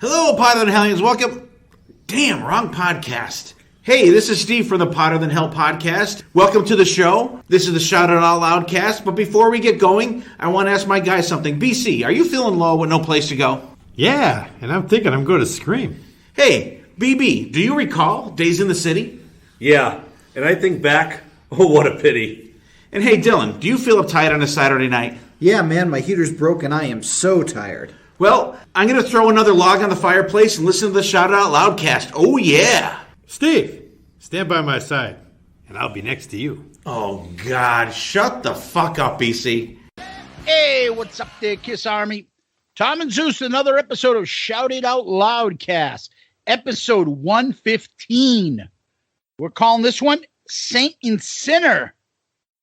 Hello, Potter Than Hellions. Welcome. Damn, wrong podcast. Hey, this is Steve from the Potter Than Hell podcast. Welcome to the show. This is the Shout It Out Loudcast. But before we get going, I want to ask my guy something. BC, are you feeling low with no place to go? Yeah, and I'm thinking I'm going to scream. Hey, BB, do you recall Days in the City? Yeah, and I think back, oh, what a pity. And hey, Dylan, do you feel uptight on a Saturday night? Yeah, man, my heater's broken. I am so tired. Well, I'm going to throw another log on the fireplace and listen to the Shout It Out Loudcast. Oh, yeah. Steve, stand by my side, and I'll be next to you. Oh, God. Shut the fuck up, BC. Hey, what's up there, Kiss Army? Tom and Zeus, another episode of Shout It Out Loudcast, episode 115. We're calling this one Saint and Sinner.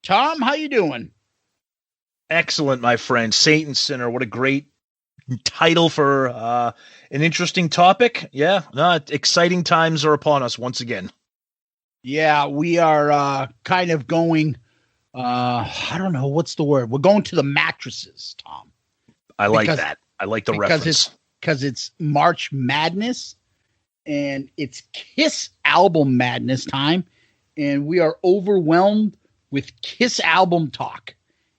Tom, how you doing? Excellent, my friend. Saint and Sinner. What a great title for an interesting topic. Yeah, exciting times are upon us once again. Yeah, we are kind of going, I don't know, what's the word? We're going to the mattresses, Tom. I like that. I like the reference. Because it's March Madness, and it's Kiss album madness time, and we are overwhelmed with Kiss album talk.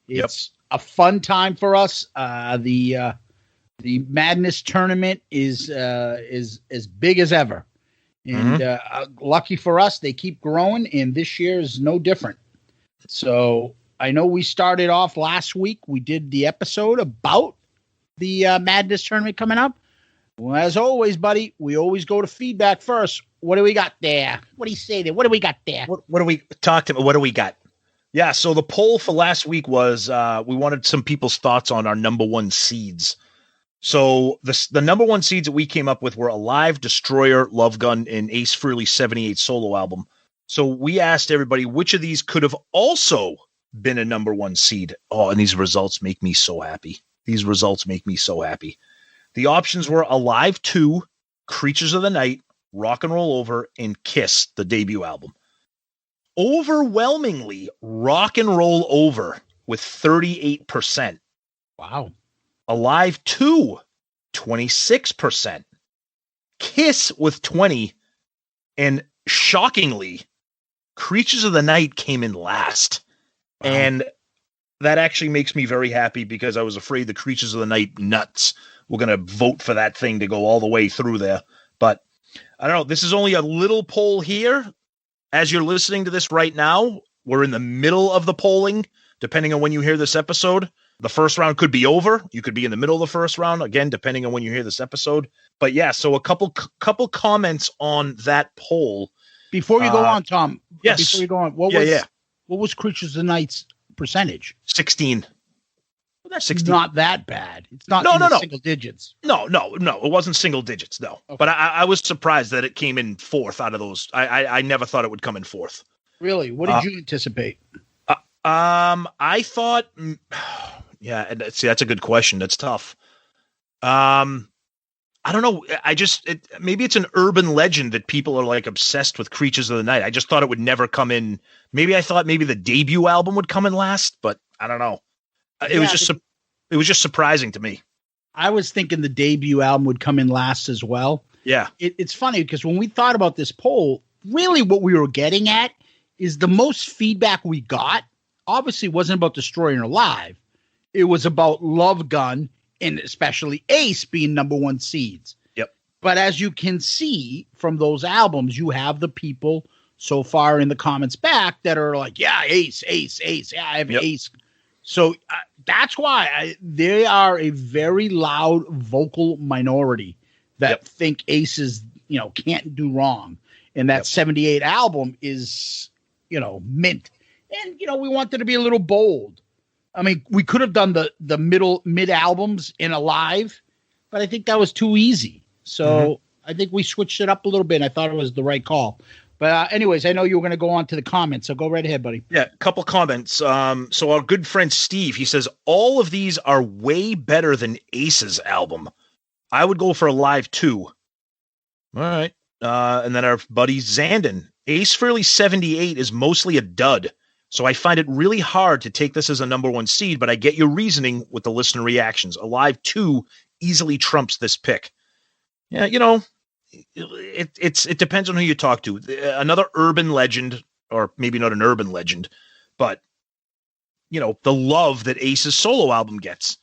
It's a fun time for us. The Madness tournament is as big as ever. And lucky for us, they keep growing, and this year is no different. So I know we started off last week. We did the episode about the Madness tournament coming up. Well, as always, buddy, we always go to feedback first. What do we got there? What do you say there? What do we got there? What do we talk to? What do we got? Yeah, so the poll for last week was we wanted some people's thoughts on our number one seeds. So the number one seeds that we came up with were Alive, Destroyer, Love Gun, and Ace Frehley's 78 solo album. So we asked everybody which of these could have also been a number one seed. Oh, and these results make me so happy. The options were Alive 2, Creatures of the Night, Rock and Roll Over, and Kiss, the debut album. Overwhelmingly, Rock and Roll Over with 38%. Wow. Alive 2, 26%. Kiss with 20%. And shockingly, Creatures of the Night came in last. Wow. And that actually makes me very happy because I was afraid the Creatures of the Night nuts were going to vote for that thing to go all the way through there. But I don't know. This is only a little poll here. As you're listening to this right now, we're in the middle of the polling, depending on when you hear this episode. The first round could be over. You could be in the middle of the first round, again, depending on when you hear this episode. But yeah, so a couple comments on that poll. Before you go on, Tom. Yes. Before you go on, what was Creatures of the Night's percentage? 16. Well, that's 16. Not that bad. It's not single digits. No. It wasn't single digits, no. Okay. But I was surprised that it came in fourth out of those. I never thought it would come in fourth. Really? What did you anticipate? I thought... Yeah, see, that's a good question. That's tough. I don't know. Maybe it's an urban legend that people are like obsessed with Creatures of the Night. I just thought it would never come in. I thought maybe the debut album would come in last, but I don't know. It was just surprising to me. I was thinking the debut album would come in last as well. Yeah. It's funny because when we thought about this poll, really what we were getting at is the most feedback we got obviously wasn't about Destroying Alive. It was about Love Gun and especially Ace being number one seeds. Yep. But as you can see from those albums, you have the people so far in the comments back that are like, yeah, Ace. Yeah, I have Ace. So that's why they are a very loud vocal minority that think Ace is, can't do wrong. And that 78 album is, mint. And, we wanted to be a little bold. I mean, we could have done the mid albums in Alive, but I think that was too easy. So I think we switched it up a little bit. And I thought it was the right call. But anyways, I know you were going to go on to the comments, so go right ahead, buddy. Yeah, a couple comments. So our good friend Steve, he says, all of these are way better than Ace's album. I would go for Alive 2. All right. And then our buddy Zandon, Ace Frehley's 78 is mostly a dud. So I find it really hard to take this as a number one seed, but I get your reasoning with the listener reactions. Alive 2 easily trumps this pick. Yeah, it depends on who you talk to. Another urban legend, or maybe not an urban legend, but the love that Ace's solo album gets.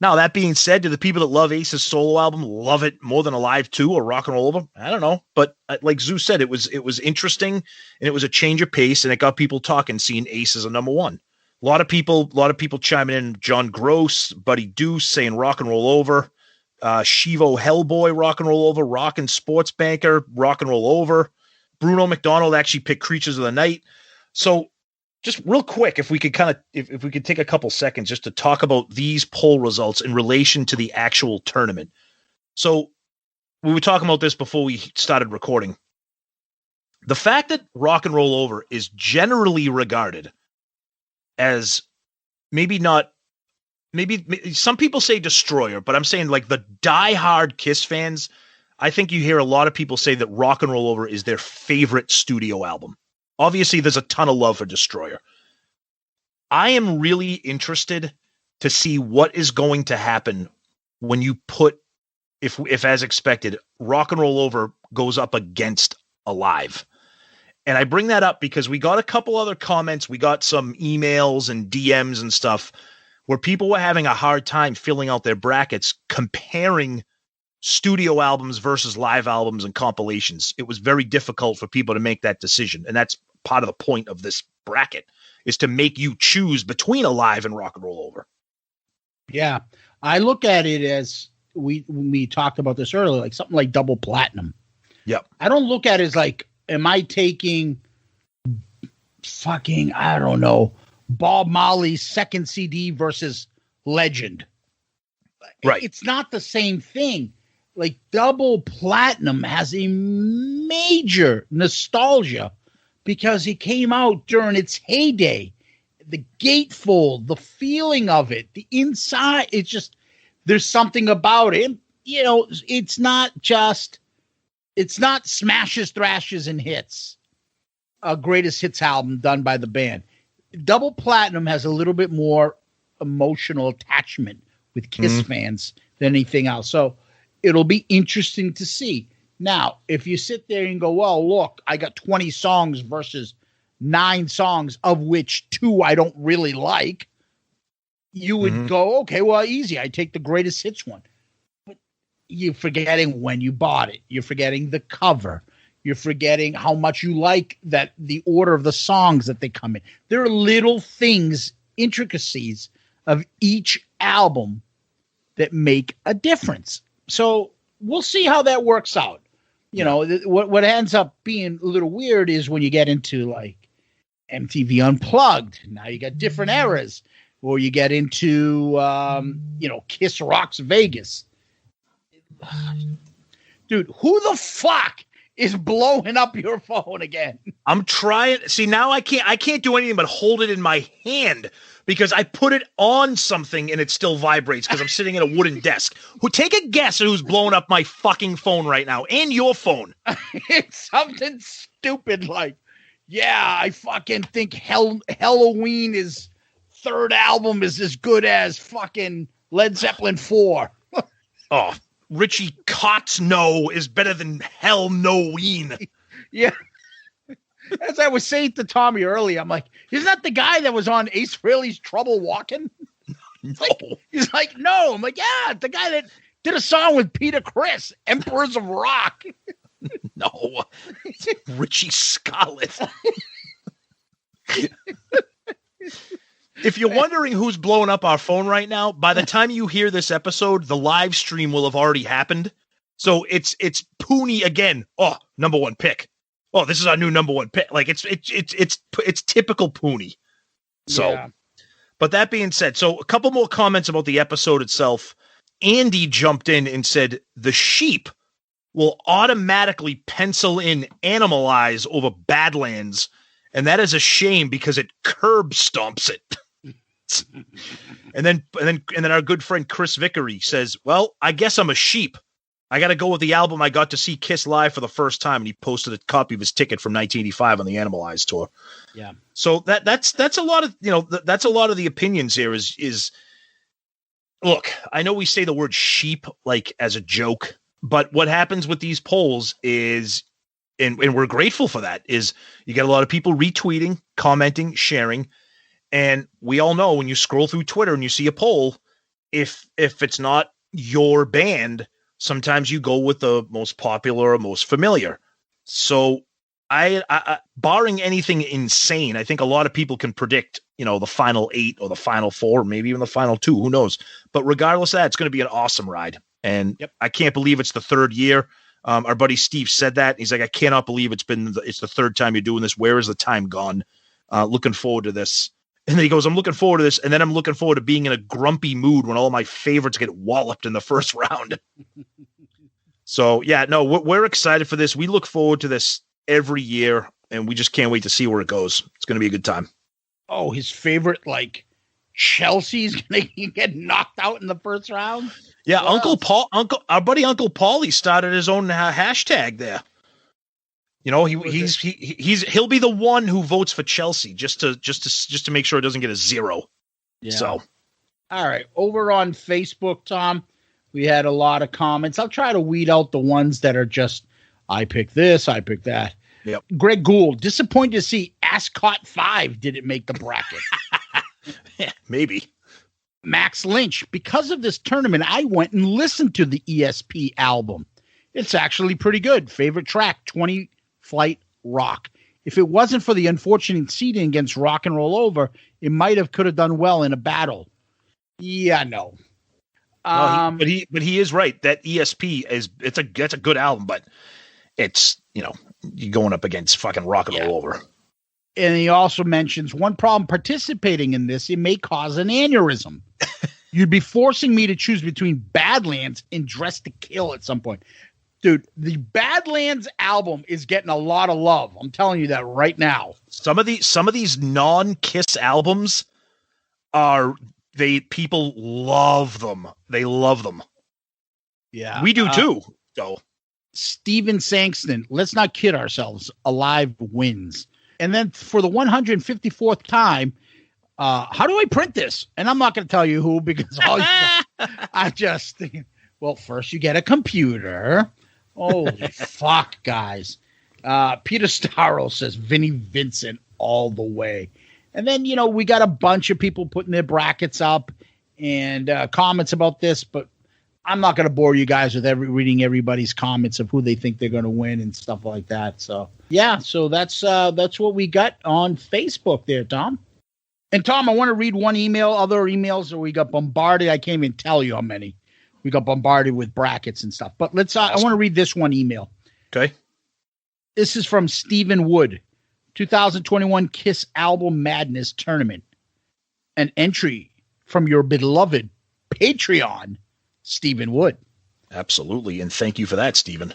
Now, that being said, do the people that love Ace's solo album love it more than Alive 2 or Rock and Roll Over? I don't know. But like Zeus said, it was interesting, and it was a change of pace, and it got people talking, seeing Ace as a number one. A lot of people chiming in. John Gross, Buddy Deuce saying Rock and Roll Over. Shivo Hellboy, Rock and Roll Over. Rockin' Sports Banker, Rock and Roll Over. Bruno McDonald actually picked Creatures of the Night. So just real quick, if we could if we could take a couple seconds just to talk about these poll results in relation to the actual tournament. So we were talking about this before we started recording. The fact that Rock and Roll Over is generally regarded as maybe some people say destroyer, but I'm saying like the diehard Kiss fans, I think you hear a lot of people say that Rock and Roll Over is their favorite studio album. Obviously, there's a ton of love for Destroyer. I am really interested to see what is going to happen when you put, if as expected, Rock and Roll Over goes up against Alive. And I bring that up because we got a couple other comments. We got some emails and DMs and stuff where people were having a hard time filling out their brackets, comparing studio albums versus live albums and compilations. It was very difficult for people to make that decision. And that's part of the point of this bracket, is to make you choose between Alive and Rock and Roll Over. Yeah. I look at it as we talked about this earlier, like something like double platinum. Yep. I don't look at it as like, am I taking fucking, I don't know, Bob Marley's second CD versus Legend? Right. It's not the same thing. Like double platinum has a major nostalgia because it came out during its heyday. The gatefold, the feeling of it, the inside, it's just, there's something about it. It's not smashes, thrashes, and hits. A greatest hits album done by the band. Double platinum has a little bit more emotional attachment with Kiss fans than anything else. So it'll be interesting to see. Now, if you sit there and go, well, look, I got 20 songs versus 9 songs, of which 2 I don't really like, you would go, okay, well, easy. I take the greatest hits one. But you're forgetting when you bought it. You're forgetting the cover. You're forgetting how much you like that the order of the songs that they come in. There are little things, intricacies of each album that make a difference. So we'll see how that works out. What ends up being a little weird is when you get into like MTV Unplugged. Now you got different eras, or you get into Kiss Rocks Vegas. Dude, who the fuck is blowing up your phone again? I'm trying. See, now I can't do anything but hold it in my hand because I put it on something and it still vibrates because I'm sitting at a wooden desk. Take a guess at who's blowing up my fucking phone right now and your phone. It's something stupid like, yeah, I fucking think Halloween is third album is as good as fucking Led Zeppelin 4. Oh, Richie Cott's No is better than Hell No-ween. Yeah. As I was saying to Tommy earlier, I'm like, isn't that the guy that was on Ace Frehley's Trouble Walking? No. He's like, no. I'm like, yeah, the guy that did a song with Peter Criss, Emperors of Rock. No. Richie Scarlett. If you're wondering who's blowing up our phone right now, by the time you hear this episode, the live stream will have already happened. So it's Pooney again. Oh, number one pick. Oh, this is our new number one pick. Like it's typical Pooney. So, yeah. But that being said, so a couple more comments about the episode itself. Andy jumped in and said the sheep will automatically pencil in Animalize over Badlands, and that is a shame because it curb stomps it. And then our good friend Chris Vickery says, well, I guess I'm a sheep. I got to go with the album I got to see Kiss live for the first time. And he posted a copy of his ticket from 1985 on the Animalize tour. Yeah. So that's a lot of, that's a lot of the opinions here is look, I know we say the word sheep like as a joke, But what happens with these polls is, and we're grateful for that, is you get a lot of people retweeting, commenting, sharing. And we all know when you scroll through Twitter and you see a poll, if it's not your band, sometimes you go with the most popular or most familiar. So I barring anything insane, I think a lot of people can predict, the final 8 or the final 4, maybe even the final 2, who knows? But regardless of that, it's going to be an awesome ride. And I can't believe it's the 3rd year. Our buddy Steve said that. He's like, I cannot believe it's the 3rd time you're doing this. Where is the time gone? Looking forward to this. And then he goes, I'm looking forward to this. And then I'm looking forward to being in a grumpy mood when all my favorites get walloped in the first round. So, we're excited for this. We look forward to this every year, and we just can't wait to see where it goes. It's going to be a good time. Oh, his favorite, Chelsea's going to get knocked out in the first round? Yeah, our buddy Uncle Paulie started his own hashtag there. He'll be the one who votes for Chelsea just to make sure it doesn't get a 0. Yeah. So, all right, over on Facebook, Tom, we had a lot of comments. I'll try to weed out the ones that are just, I picked this, I picked that. Yep. Greg Gould, disappointed to see Ascot 5 didn't make the bracket. Yeah, maybe. Max Lynch, because of this tournament, I went and listened to the ESP album. It's actually pretty good. Favorite track, 20 Flight Rock. If it wasn't for the unfortunate seeding against Rock and Roll Over, it could have done well in a battle. Yeah, no. But he is right. That ESP it's a good album, but it's you're going up against fucking Rock and Roll Over. And he also mentions one problem participating in this, it may cause an aneurysm. You'd be forcing me to choose between Badlands and Dress to Kill at some point. Dude, the Badlands album is getting a lot of love. I'm telling you that right now. Some of these non-Kiss albums people love them. They love them. Yeah. We do too. So Steven Sankston, let's not kid ourselves. Alive wins. And then for the 154th time, how do I print this? And I'm not going to tell you who, because first you get a computer. Holy fuck, guys. Peter Starro says Vinnie Vincent all the way. And then, we got a bunch of people putting their brackets up and comments about this, but I'm not going to bore you guys with reading everybody's comments of who they think they're going to win and stuff like that. So, so that's what we got on Facebook there, Tom. And Tom, I want to read one other emails that we got bombarded. I can't even tell you how many. We got bombarded with brackets and stuff. But I want to read this one email. Okay. This is from Stephen Wood, 2021 Kiss Album Madness Tournament. An entry from your beloved Patreon, Stephen Wood. Absolutely. And thank you for that, Stephen.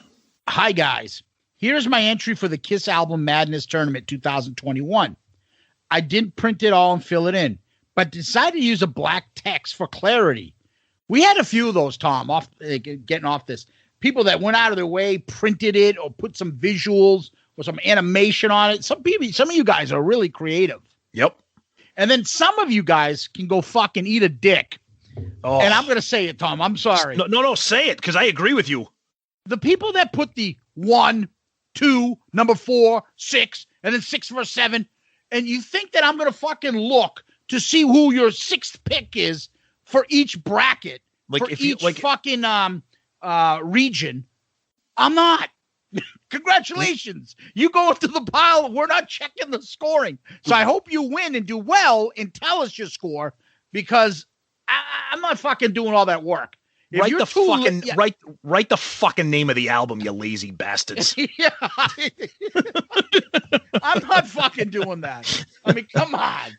Hi, guys. Here's my entry for the Kiss Album Madness Tournament 2021. I didn't print it all and fill it in, but decided to use a black text for clarity. We had a few of those, Tom, getting off this. People that went out of their way, printed it, or put some visuals or some animation on it. Some of you guys are really creative. Yep. And then some of you guys can go fucking eat a dick. Oh. And I'm going to say it, Tom. I'm sorry. No, say it, because I agree with you. The people that put the 1, 2, number 4, 6, and then 6 for 7, and you think that I'm going to fucking look to see who your 6th pick is for each bracket, fucking region, I'm not. Congratulations. You go into the pile. We're not checking the scoring. So I hope you win and do well and tell us your score, because I'm not fucking doing all that work. Write the fucking name of the album, you lazy bastards. Yeah. I'm not fucking doing that. I mean, come on.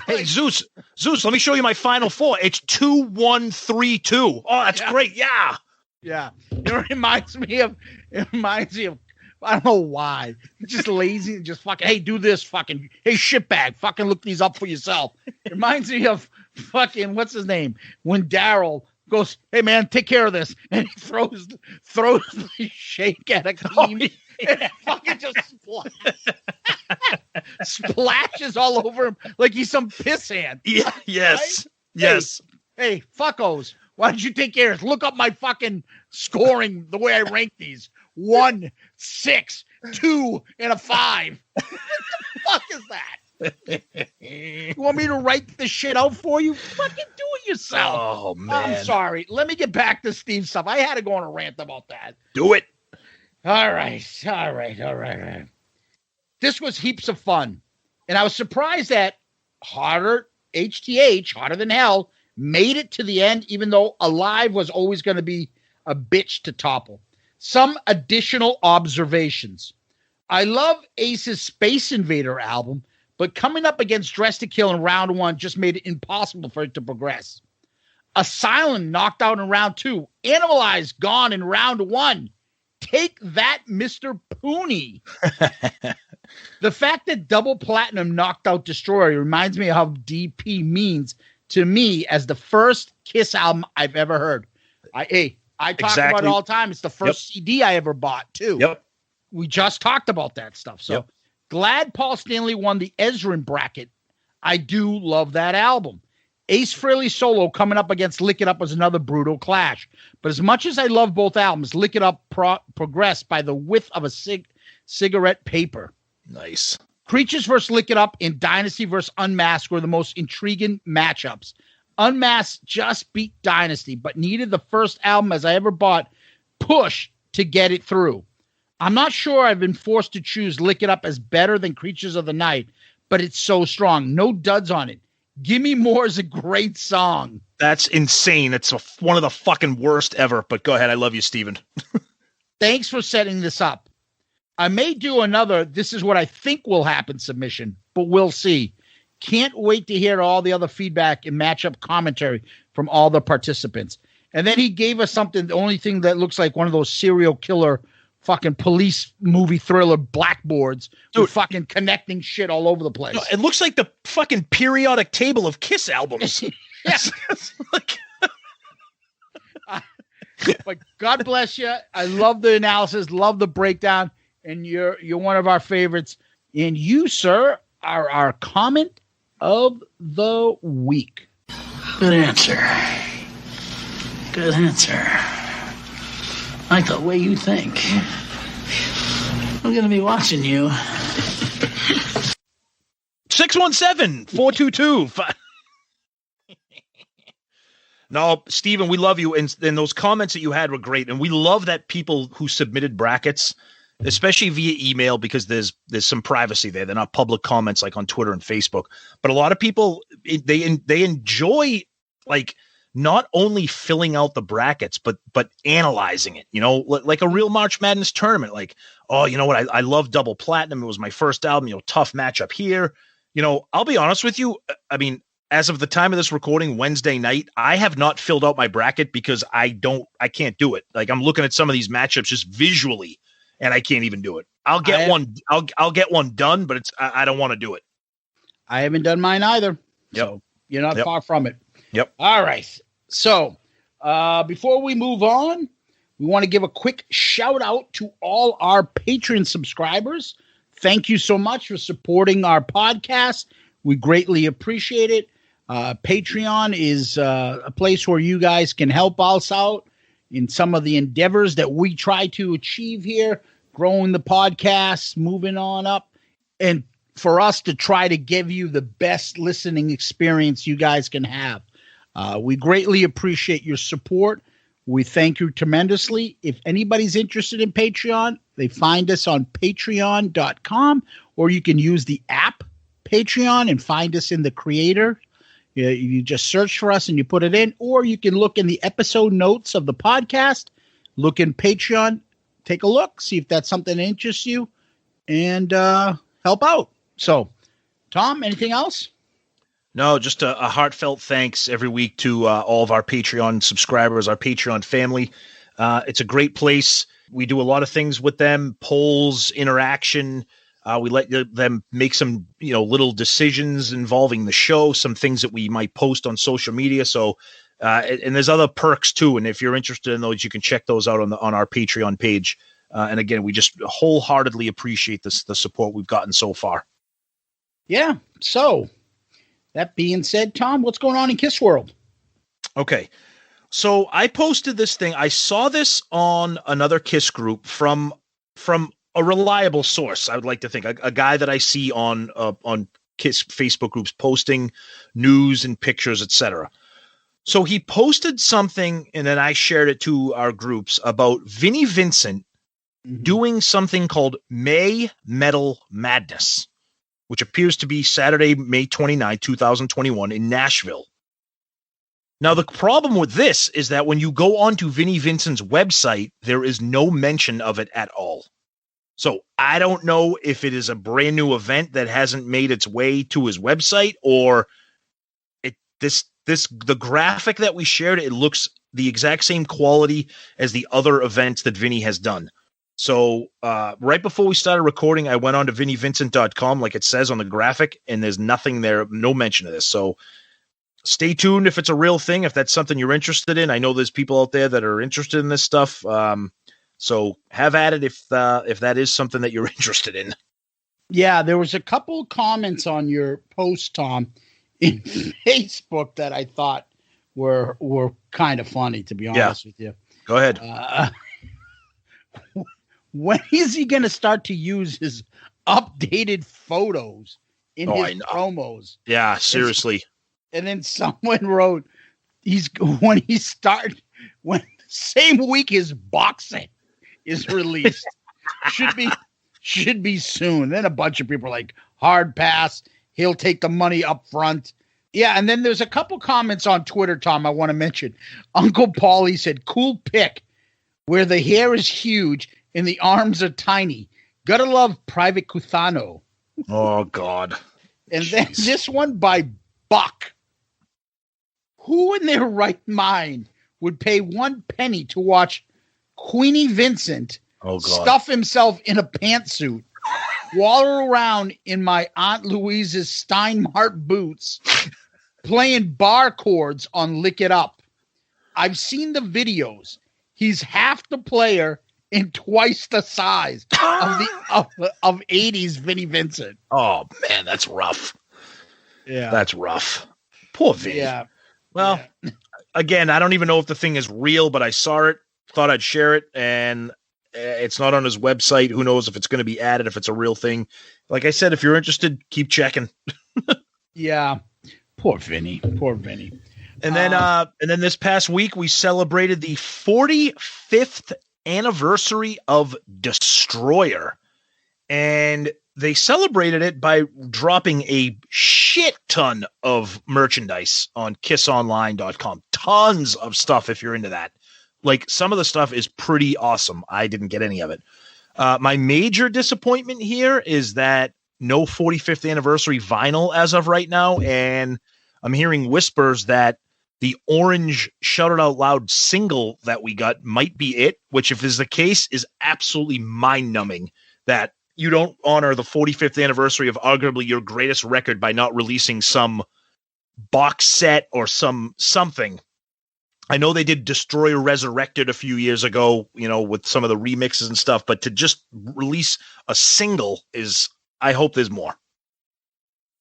Hey, Zeus, let me show you my final 4. It's 2, 1, 3, 2. Oh, that's great. Yeah. Yeah. It reminds me of, I don't know why. Just lazy and just fucking, hey, do this fucking, hey, shitbag, fucking look these up for yourself. It reminds me of fucking, what's his name? When Daryl goes, hey, man, take care of this. And he throws the shake at a team. And it fucking just splashes all over him like he's some pissant. Yeah, yes. Right? Yes. Hey, fuckos. Why don't you take care of this? Look up my fucking scoring, the way I rank these. 1, 6, 2, and a 5. What the fuck is that? You want me to write this shit out for you? Fucking do it yourself. Oh, man. I'm sorry. Let me get back to Steve's stuff. I had to go on a rant about that. Do it. All right. This was heaps of fun. And I was surprised that Hotter Than Hell, made it to the end, even though Alive was always going to be a bitch to topple. Some additional observations. I love Ace's Space Invader album, but coming up against Dress to Kill in round 1 just made it impossible for it to progress. Asylum knocked out in round 2. Animalize gone in round 1. Take that, Mr. Pooney. The fact that Double Platinum knocked out Destroyer reminds me of how DP means to me as the first Kiss album I've ever heard. I talk about it all the time. It's the first CD I ever bought, too. Yep. We just talked about that stuff. So glad Paul Stanley won the Ezrin bracket. I do love that album. Ace Frehley solo coming up against Lick It Up was another brutal clash. But as much as I love both albums, Lick It Up progressed by the width of a cigarette paper. Nice. Creatures vs. Lick It Up and Dynasty vs. Unmasked were the most intriguing matchups. Unmasked just beat Dynasty, but needed the first album as I ever bought, Push, to get it through. I'm not sure I've been forced to choose Lick It Up as better than Creatures of the Night, but it's so strong. No duds on it. Gimme More is a great song. That's insane. It's one of the fucking worst ever, but go ahead. I love you, Steven. Thanks for setting this up. I may do another This Is What I Think Will Happen submission, but we'll see. Can't wait to hear all the other feedback and matchup commentary from all the participants. And then he gave us something, the only thing that looks like one of those serial killer fucking police movie thriller blackboards with fucking connecting shit all over the place. No, it looks like the fucking periodic table of Kiss albums. But God bless you. I love the analysis, love the breakdown, and you're one of our favorites. And you, sir, are our comment of the week. Good answer. Good answer. I like the way you think. I'm going to be watching you. 617-422. No, Steven, we love you. And those comments that you had were great. And we love that people who submitted brackets, especially via email, because there's some privacy there. They're not public comments like on Twitter and Facebook. But a lot of people, they enjoy, like, not only filling out the brackets, but analyzing it, you know, like a real March Madness tournament. Like, oh, you know what? I love Double Platinum. It was my first album, you know, tough matchup here. You know, I'll be honest with you. I mean, as of the time of this recording, Wednesday night, I have not filled out my bracket because I can't do it. Like, I'm looking at some of these matchups just visually and I can't even do it. I'll get one done, but I don't want to do it. I haven't done mine either. Yep. So you're not far from it. Yep. All right. So before we move on, we want to give a quick shout out to all our Patreon subscribers. Thank you so much for supporting our podcast. We greatly appreciate it. Patreon is a place where you guys can help us out in some of the endeavors that we try to achieve here, growing the podcast, moving on up, and for us to try to give you the best listening experience you guys can have. We greatly appreciate your support. We thank you tremendously. If anybody's interested in Patreon, they find us on patreon.com, or you can use the app Patreon and find us in the creator. You just search for us and you put it in, or you can look in the episode notes of the podcast, look in Patreon, take a look, see if that's something that interests you, and help out. So, Tom, anything else? No, just a heartfelt thanks every week to all of our Patreon subscribers, our Patreon family. It's a great place. We do a lot of things with them, polls, interaction. We let them make some, little decisions involving the show, some things that we might post on social media. So, and there's other perks too. And if you're interested in those, you can check those out on our Patreon page. And again, we just wholeheartedly appreciate the support we've gotten so far. Yeah. So that being said, Tom, what's going on in Kiss World? Okay. So I posted this thing. I saw this on another KISS group from a reliable source. I would like to think a guy that I see on KISS Facebook groups posting news and pictures, etc. So he posted something, and then I shared it to our groups about Vinnie Vincent doing something called May Metal Madness, which appears to be Saturday, May 29, 2021 in Nashville. Now, the problem with this is that when you go onto Vinnie Vincent's website, there is no mention of it at all. So I don't know if it is a brand new event that hasn't made its way to his website, or the graphic that we shared, it looks the exact same quality as the other events that Vinnie has done. So right before we started recording, I went on to VinnieVincent.com, like it says on the graphic, and there's nothing there, no mention of this. So stay tuned if it's a real thing, if that's something you're interested in. I know there's people out there that are interested in this stuff. So have at it if that is something that you're interested in. Yeah, there was a couple comments on your post, Tom, in Facebook that I thought were kind of funny, to be honest with you. Go ahead. When is he going to start to use his updated photos in his promos? Yeah, seriously. And then someone wrote, when same week his boxing is released. should be soon. Then a bunch of people are like, hard pass. He'll take the money up front. Yeah, and then there's a couple comments on Twitter, Tom, I want to mention. Uncle Paulie said, cool pick, where the hair is huge and the arms are tiny. Gotta love Private Cuthano. Oh, God. And then this one by Buck. Who in their right mind would pay 1 penny to watch Queenie Vincent stuff himself in a pantsuit, waddle around in my Aunt Louise's Steinmart boots, playing bar chords on Lick It Up? I've seen the videos. He's half the player and twice the size of 80s Vinnie Vincent. Oh, man, that's rough. Yeah. That's rough. Poor Vinnie. Yeah. Well, again, I don't even know if the thing is real, but I saw it, thought I'd share it, and it's not on his website. Who knows if it's going to be added, if it's a real thing. Like I said, if you're interested, keep checking. Yeah. Poor Vinnie. And then this past week, we celebrated the 45th anniversary of Destroyer. And they celebrated it by dropping a shit ton of merchandise on kissonline.com. Tons of stuff if you're into that. Like, some of the stuff is pretty awesome. I didn't get any of it. My major disappointment here is that no 45th anniversary vinyl as of right now. And I'm hearing whispers that the orange Shout It Out Loud single that we got might be it, which, if is the case, is absolutely mind-numbing that you don't honor the 45th anniversary of arguably your greatest record by not releasing some box set or something. I know they did Destroyer Resurrected a few years ago, with some of the remixes and stuff, but to just release a single I hope there's more.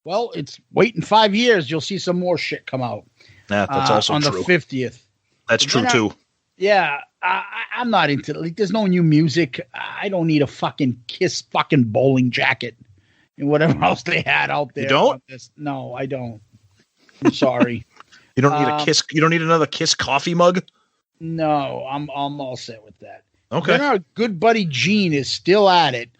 Well, it's waiting 5 years. You'll see some more shit come out. Yeah, that's also on true. The 50th. That's true too. Yeah, I'm not into it. Like, there's no new music. I don't need a fucking Kiss fucking bowling jacket and whatever else they had out there. You don't? No, I don't. I'm sorry. You don't need a Kiss. You don't need another Kiss coffee mug. No, I'm all set with that. Okay. Then our good buddy Gene is still at it.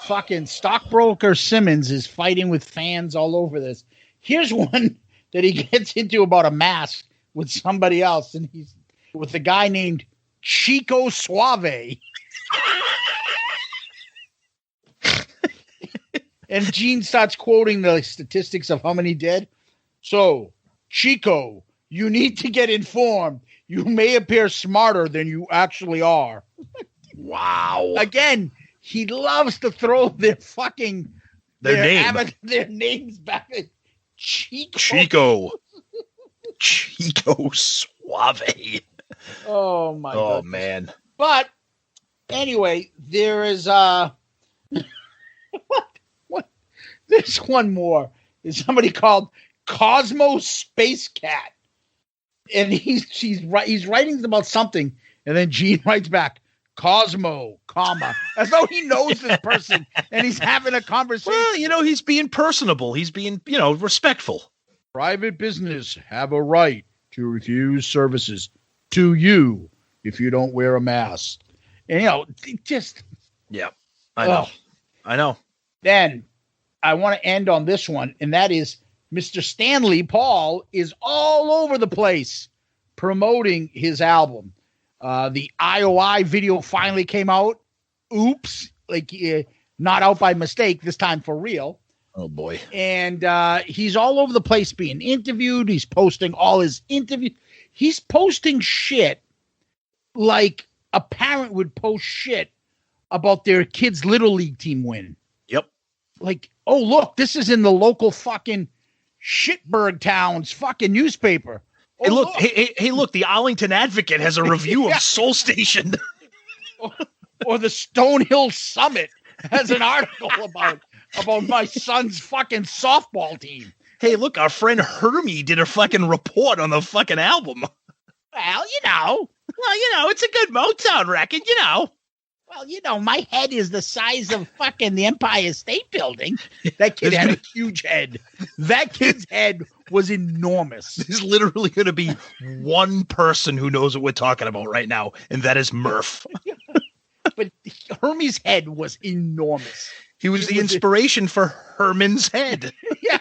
Fucking stockbroker Simmons is fighting with fans all over this. Here's one that he gets into about a mask with somebody else, and he's with a guy named Chico Suave. And Gene starts quoting the statistics of how many dead. So, Chico, you need to get informed. You may appear smarter than you actually are. Wow. Again, he loves to throw their names back at Chico Suave. Oh my god. Oh man. But anyway, there is what? There's one more. There's somebody called Cosmo Space Cat. And he's writing about something, and then Gene writes back, Cosmo, comma, as though he knows this person and he's having a conversation. Well, he's being personable. He's being, respectful. Private business have a right to refuse services to you if you don't wear a mask. And, just. Yeah, I know. Then I want to end on this one, and that is Mr. Stanley Paul is all over the place promoting his album. The IOI video finally came out. Oops. Not out by mistake, this time for real. Oh, boy. And he's all over the place being interviewed. He's posting all his interviews. He's posting shit like a parent would post shit about their kid's Little League team win. Yep. Oh, look, this is in the local fucking Shitburg town's fucking newspaper. Oh, hey, look, the Arlington Advocate has a review of Soul Station. or the Stonehill Summit has an article about my son's fucking softball team. Hey, look, our friend Hermie did a fucking report on the fucking album. Well, it's a good Motown record, Well, my head is the size of fucking the Empire State Building. That kid had a huge head. That kid's head was enormous. There's literally going to be one person who knows what we're talking about right now, and that is Murph. But Hermie's head was enormous. He was the inspiration for Herman's head. Yeah.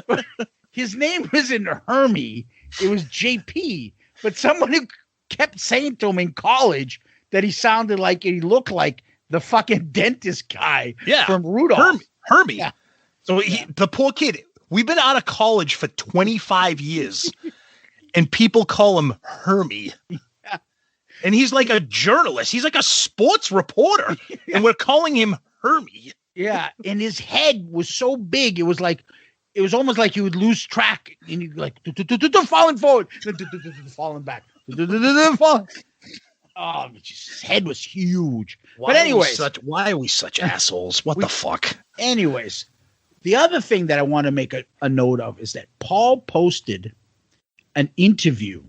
But his name wasn't Hermie. It was JP. But someone who kept saying to him in college that he sounded like he looked like the fucking dentist guy from Rudolph. Hermie. Yeah. So the poor kid, we've been out of college for 25 years, and people call him Hermie. Yeah. And he's like a journalist. He's like a sports reporter, and we're calling him Hermie. Yeah, and his head was so big, it was almost like you would lose track, and you'd be like, falling forward, falling back, falling. Oh, his head was huge. But anyways, why are we such assholes? What the fuck? Anyways, the other thing that I want to make a note of is that Paul posted an interview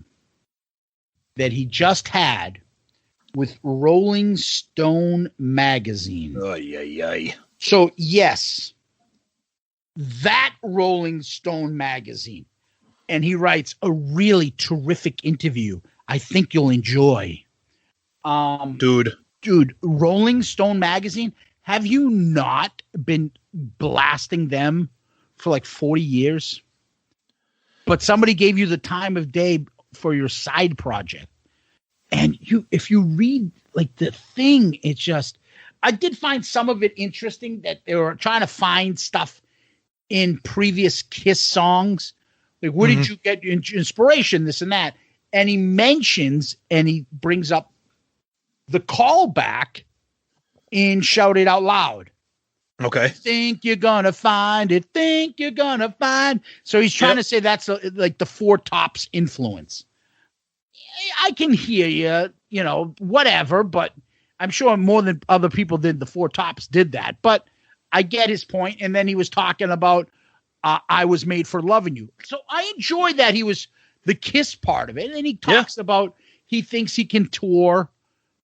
that he just had with Rolling Stone magazine. So, yes, that Rolling Stone magazine. And he writes, a really terrific interview. I think you'll enjoy. Dude, Rolling Stone magazine, have you not been blasting them for like 40 years? But somebody gave you the time of day for your side project. And if you read like the thing, it's just, I did find some of it interesting that they were trying to find stuff in previous Kiss songs. Like, where did you get your inspiration, this and that? And he mentions, and he brings up the callback in Shout It Out Loud. Okay. Think you're gonna find it. Think you're gonna find. So he's trying to say that's like the Four Tops influence. I can hear you, whatever, but I'm sure more than other people did. The Four Tops did that, but I get his point. And then he was talking about I Was Made for Loving You. So I enjoyed that he was the Kiss part of it. And he talks about he thinks he can tour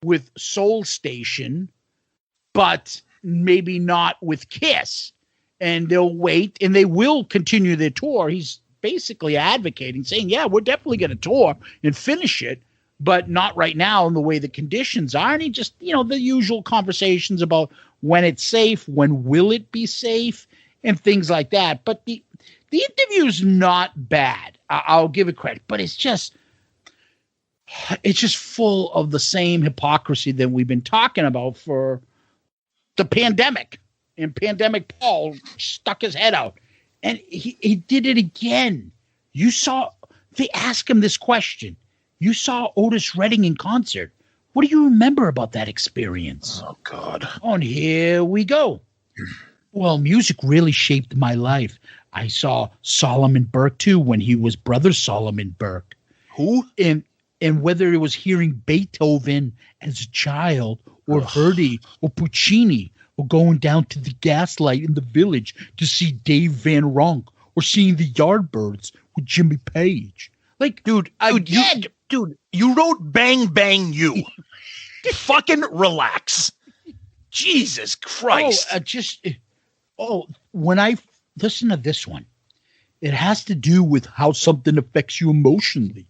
with Soul Station, but maybe not with Kiss. And they'll wait, and they will continue their tour. He's basically advocating, saying, yeah, we're definitely going to tour and finish it, but not right now in the way the conditions are. And he just, the usual conversations about when it's safe, when will it be safe, and things like that. But the interview's not bad. I'll give it credit, but it's just full of the same hypocrisy that we've been talking about for the pandemic. And Pandemic Paul stuck his head out. And he did it again. They asked him this question. You saw Otis Redding in concert. What do you remember about that experience? Oh, God. Oh, and here we go. Well, music really shaped my life. I saw Solomon Burke, too, when he was Brother Solomon Burke. Who? And whether it was hearing Beethoven as a child, or Verdi, or Puccini, or going down to the Gaslight in the Village to see Dave Van Ronk, or seeing the Yardbirds with Jimmy Page. Like, Dude, you wrote Bang Bang You. Fucking relax. Jesus Christ. When I listen to this one, it has to do with how something affects you emotionally.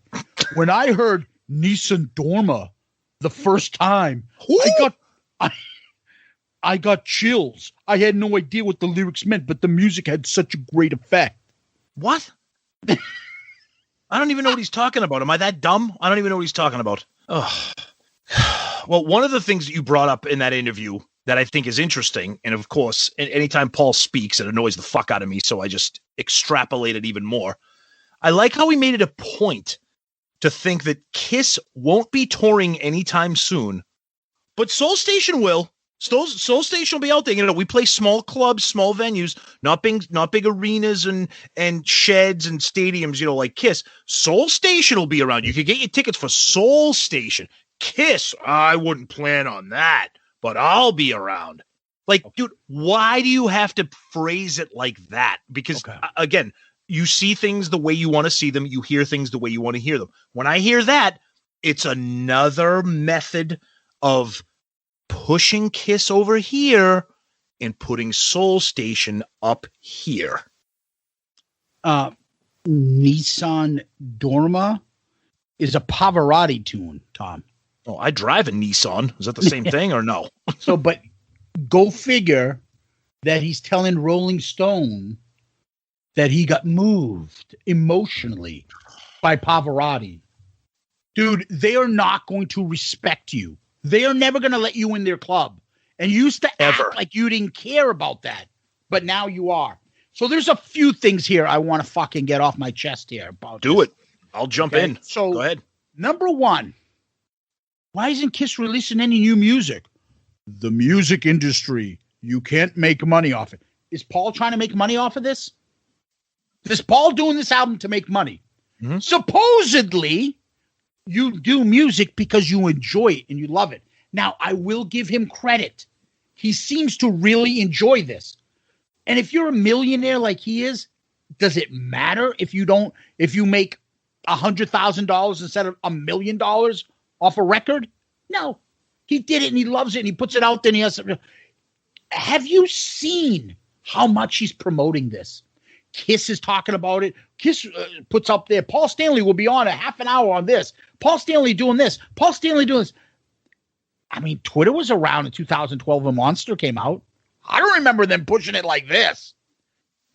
When I heard Nissan Dorma the first time, I got chills. I had no idea what the lyrics meant, but the music had such a great effect. What? I don't even know what he's talking about. Am I that dumb? I don't even know what he's talking about. Oh. Well, one of the things that you brought up in that interview that I think is interesting, and of course, anytime Paul speaks, it annoys the fuck out of me, so I just extrapolate it even more. I like how he made it a point to think that Kiss won't be touring anytime soon, but Soul Station will. Soul Station will be out there. You know, we play small clubs, small venues, not big arenas and sheds and stadiums, you know, like Kiss. Soul Station will be around. You can get your tickets for Soul Station. Kiss, I wouldn't plan on that, but I'll be around. Like, dude, why do you have to phrase it like that? Because, again, you see things the way you want to see them. You hear things the way you want to hear them. When I hear that, it's another method of pushing Kiss over here and putting Soul Station up here. Nissan Dorma is a Pavarotti tune, Tom. Oh, I drive a Nissan. Is that the same thing or no? So, but go figure that he's telling Rolling Stone that he got moved emotionally by Pavarotti. Dude, they are not going to respect you. They are never going to let you in their club. And you used to act like you didn't care about that. But now you are. So there's a few things here I want to fucking get off my chest here about Do it. I'll jump in. So go ahead. Number one, why isn't Kiss releasing any new music? The music industry. You can't make money off it. Is Paul trying to make money off of this? Is Paul doing this album to make money? Mm-hmm. Supposedly, you do music because you enjoy it and you love it. Now, I will give him credit. He seems to really enjoy this. And if you're a millionaire like he is, does it matter if you make $100,000 instead of $1 million off a record? No. He did it and he loves it and he puts it out there and he has. Have you seen how much he's promoting this? Kiss is talking about it. Kiss puts up there, Paul Stanley will be on a half an hour on this. Paul Stanley doing this. Paul Stanley doing this. I mean, Twitter was around in 2012 when Monster came out. I don't remember them pushing it like this.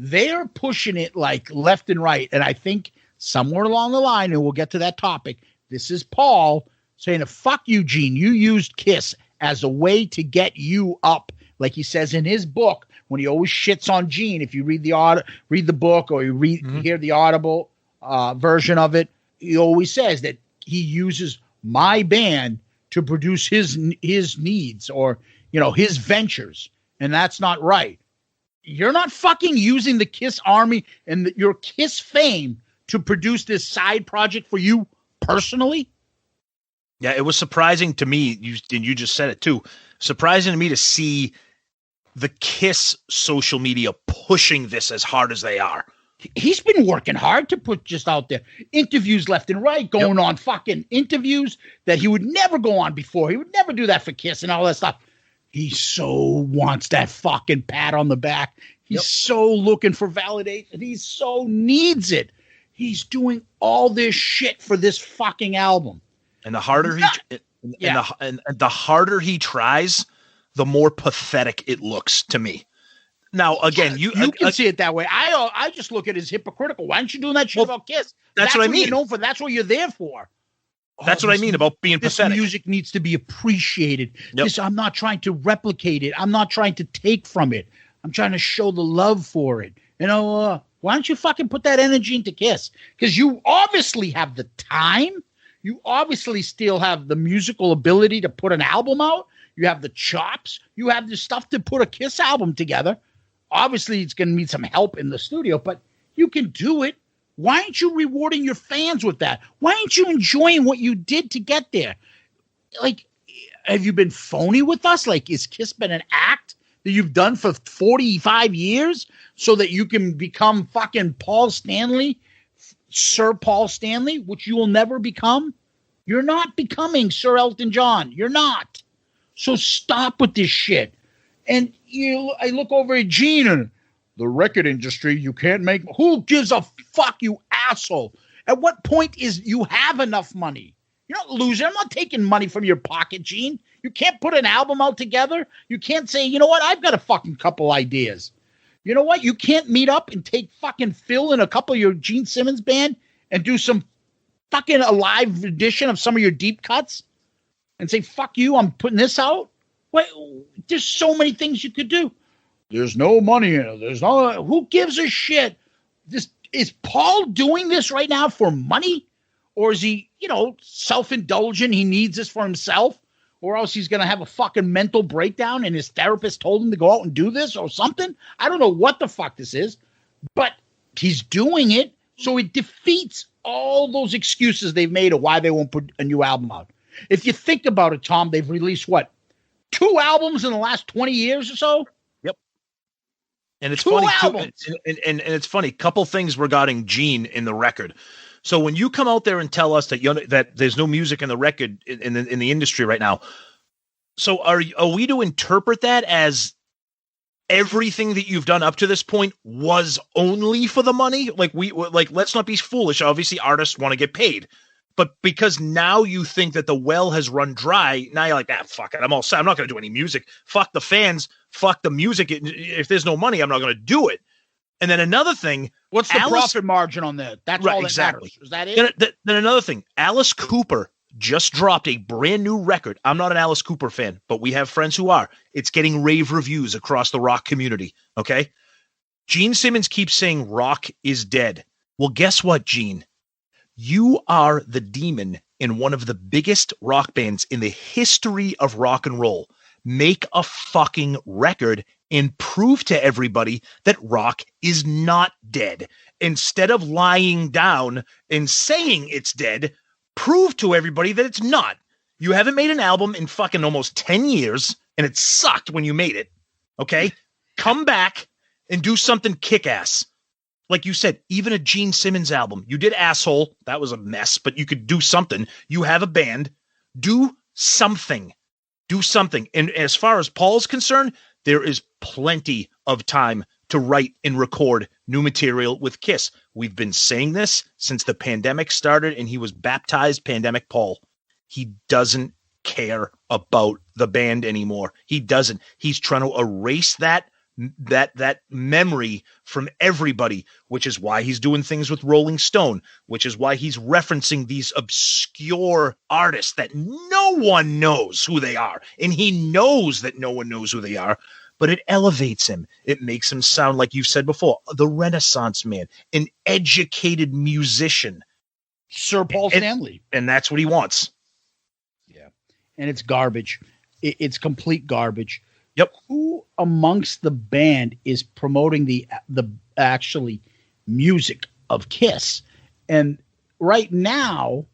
They're pushing it like left and right. And I think somewhere along the line, and we'll get to that topic, this is Paul saying, fuck you, Gene. You used Kiss as a way to get you up, like he says in his book, when he always shits on Gene. If you read the book or you hear the audible version of it, he always says that he uses my band to produce his needs or, you know, his ventures. And that's not right. You're not fucking using the Kiss Army and your Kiss fame to produce this side project for you personally. Yeah, it was surprising to me. You just said it too. Surprising to me to see the Kiss social media pushing this as hard as they are. He's been working hard to put just out there interviews left and right, going on fucking interviews that he would never go on before. He would never do that for Kiss and all that stuff. He so wants that fucking pat on the back. He's so looking for validation. He so needs it. He's doing all this shit for this fucking album. And the harder the harder he tries, the more pathetic it looks to me. Now, again, you can see it that way. I just look at it as hypocritical. Why aren't you doing that shit about Kiss? That's what I mean. You're known for. That's what you're there for. That's what I mean about being pathetic. This music needs to be appreciated. I'm not trying to replicate it. I'm not trying to take from it. I'm trying to show the love for it. You know, why don't you fucking put that energy into Kiss? Because you obviously have the time. You obviously still have the musical ability to put an album out. You have the chops. You have the stuff to put a Kiss album together. Obviously, it's going to need some help in the studio, but you can do it. Why aren't you rewarding your fans with that? Why aren't you enjoying what you did to get there? Like, have you been phony with us? Like, is Kiss been an act that you've done for 45 years so that you can become fucking Paul Stanley Sir Paul Stanley, which you will never become. You're not becoming Sir Elton John. You're not. So stop with this shit. And I look over at Gene and the record industry, you can't make. Who gives a fuck, you asshole? At what point is you have enough money? You're not losing. I'm not taking money from your pocket, Gene. You can't put an album out together. You can't say, you know what? I've got a fucking couple ideas. You know what? You can't meet up and take fucking Phil and a couple of your Gene Simmons band and do some fucking a live edition of some of your deep cuts and say, fuck you, I'm putting this out. Wait, there's so many things you could do. There's no money in it. There's no, who gives a shit? Is Paul doing this right now for money? Or is he, self-indulgent? He needs this for himself, or else he's going to have a fucking mental breakdown and his therapist told him to go out and do this or something. I don't know what the fuck this is, but he's doing it. So it defeats all those excuses they've made of why they won't put a new album out. If you think about it, Tom, they've released 2 albums in the last 20 years or so? Yep. And it's 2 funny albums. too, and it's funny, couple things regarding Gene in the record. So when you come out there and tell us that there's no music in the record in the industry right now, so are we to interpret that as everything that you've done up to this point was only for the money? Let's not be foolish. Obviously, artists want to get paid, but because now you think that the well has run dry, now you're like, fuck it, I'm all set. I'm not going to do any music. Fuck the fans. Fuck the music. If there's no money, I'm not going to do it. And then another thing, what's the profit margin on that? That's right, all that exactly. matters. Is that it? Then another thing, Alice Cooper just dropped a brand new record. I'm not an Alice Cooper fan, but we have friends who are. It's getting rave reviews across the rock community. Okay. Gene Simmons keeps saying rock is dead. Well, guess what, Gene? You are the demon in one of the biggest rock bands in the history of rock and roll. Make a fucking record and prove to everybody that rock is not dead. Instead of lying down and saying it's dead, prove to everybody that it's not. You haven't made an album in fucking almost 10 years, and it sucked when you made it. Okay? Come back and do something kick-ass. Like you said, even a Gene Simmons album. You did Asshole. That was a mess, but you could do something. You have a band. Do something. Do something. And as far as Paul's concerned, there is plenty of time to write and record new material with Kiss. We've been saying this since the pandemic started and he was baptized Pandemic Paul. He doesn't care about the band anymore. He doesn't. He's trying to erase that memory from everybody, which is why he's doing things with Rolling Stone, which is why he's referencing these obscure artists that no one knows who they are. And he knows that no one knows who they are, but it elevates him. It makes him sound, like you've said before, the Renaissance man, an educated musician. Sir Paul Stanley. And that's what he wants. Yeah. And it's garbage. It's complete garbage. Yep. Who amongst the band is promoting the actually music of Kiss? And right now,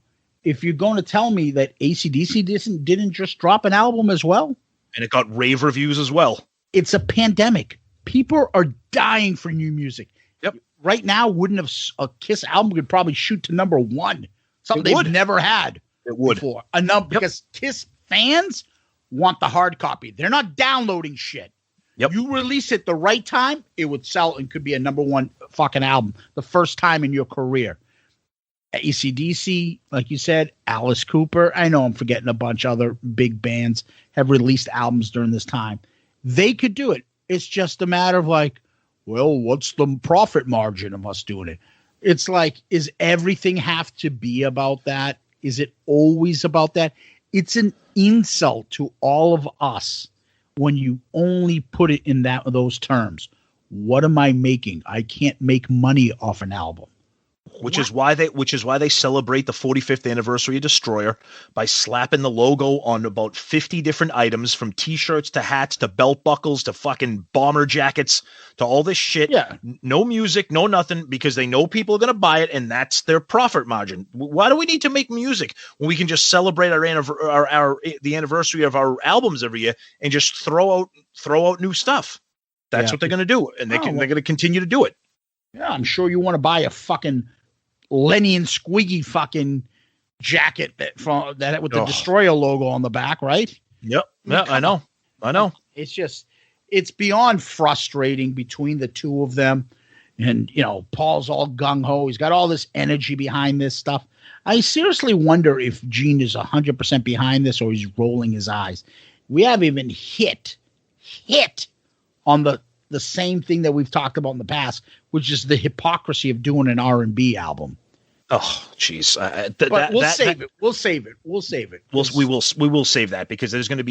if you're going to tell me that AC/DC didn't just drop an album as well, and it got rave reviews as well, it's a pandemic. People are dying for new music. Yep. Right now, wouldn't have a Kiss album could probably shoot to number 1, something they've never had. It would before. Enough because Kiss fans want the hard copy. They're not downloading shit. Yep. You release it the right time, it would sell and could be a number 1 fucking album the first time in your career. AC/DC, like you said, Alice Cooper. I know I'm forgetting a bunch of other big bands have released albums during this time. They could do it. It's just a matter of what's the profit margin of us doing it? It's like, is everything have to be about that? Is it always about that? It's an insult to all of us when you only put it in those terms. What am I making? I can't make money off an album. Which is why they celebrate the 45th anniversary of Destroyer by slapping the logo on about 50 different items, from t-shirts to hats to belt buckles to fucking bomber jackets to all this shit. Yeah. No music, no nothing, because they know people are going to buy it, and that's their profit margin. Why do we need to make music when we can just celebrate the anniversary of our albums every year and just throw out new stuff? That's what they're going to do, and they're going to continue to do it. Yeah, I'm sure you want to buy a fucking Lenny and Squiggy fucking jacket that with the Destroyer logo on the back, right? Yep. Yeah, I know. It's beyond frustrating between the two of them. And, Paul's all gung-ho. He's got all this energy behind this stuff. I seriously wonder if Gene is 100% behind this or he's rolling his eyes. We haven't even hit on the same thing that we've talked about in the past, which is the hypocrisy of doing an R&B album. Oh, jeez. We'll save it. We will save that because there'll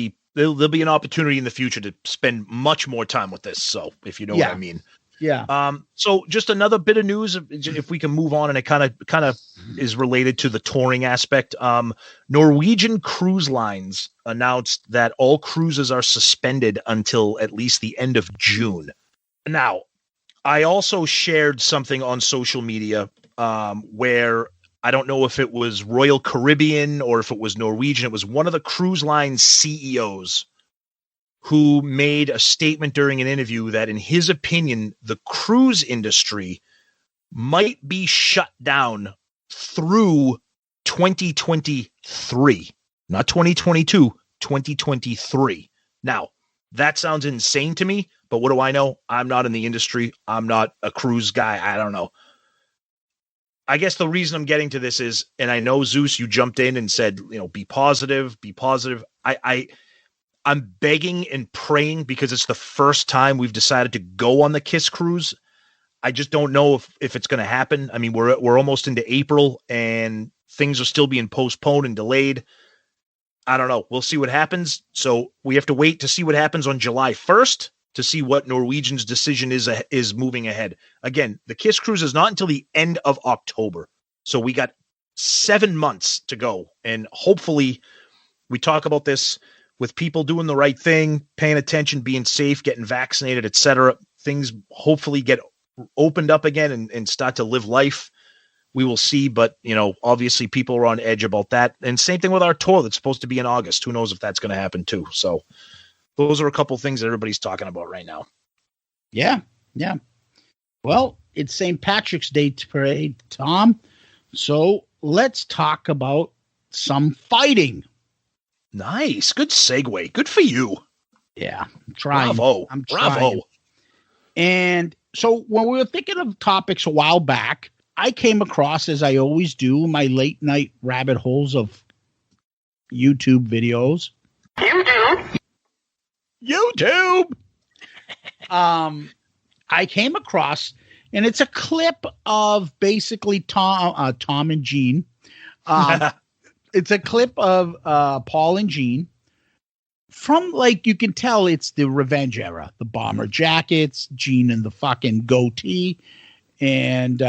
be an opportunity in the future to spend much more time with this. So if you know what I mean. Yeah. So just another bit of news, if we can move on, and it kind of is related to the touring aspect. Norwegian Cruise Lines announced that all cruises are suspended until at least the end of June. Now, I also shared something on social media where I don't know if it was Royal Caribbean or if it was Norwegian. It was one of the cruise line CEOs who made a statement during an interview that, in his opinion, the cruise industry might be shut down through 2023, not 2022, 2023. Now, that sounds insane to me, but what do I know? I'm not in the industry. I'm not a cruise guy. I don't know. I guess the reason I'm getting to this is, and I know, Zeus, you jumped in and said, be positive, be positive. I'm begging and praying because it's the first time we've decided to go on the Kiss cruise. I just don't know if it's going to happen. I mean, we're almost into April and things are still being postponed and delayed. I don't know. We'll see what happens. So we have to wait to see what happens on July 1st to see what Norwegian's decision is moving ahead. Again, the Kiss cruise is not until the end of October. So we got 7 months to go. And hopefully we talk about this with people doing the right thing, paying attention, being safe, getting vaccinated, etc. Things hopefully get opened up again and start to live life. We will see, but obviously people are on edge about that. And same thing with our tour that's supposed to be in August. Who knows if that's going to happen too. So those are a couple things that everybody's talking about right now. Yeah. Well, it's St. Patrick's Day parade, Tom. So let's talk about some fighting. Nice. Good segue. Good for you. Yeah. I'm trying. Bravo. Bravo. And so when we were thinking of topics a while back, I came across, as I always do, my late night rabbit holes of YouTube videos. YouTube. I came across, and it's a clip of basically Tom and Gene. It's a clip of Paul and Gene from, you can tell it's the revenge era, the bomber jackets, Gene and the fucking goatee, and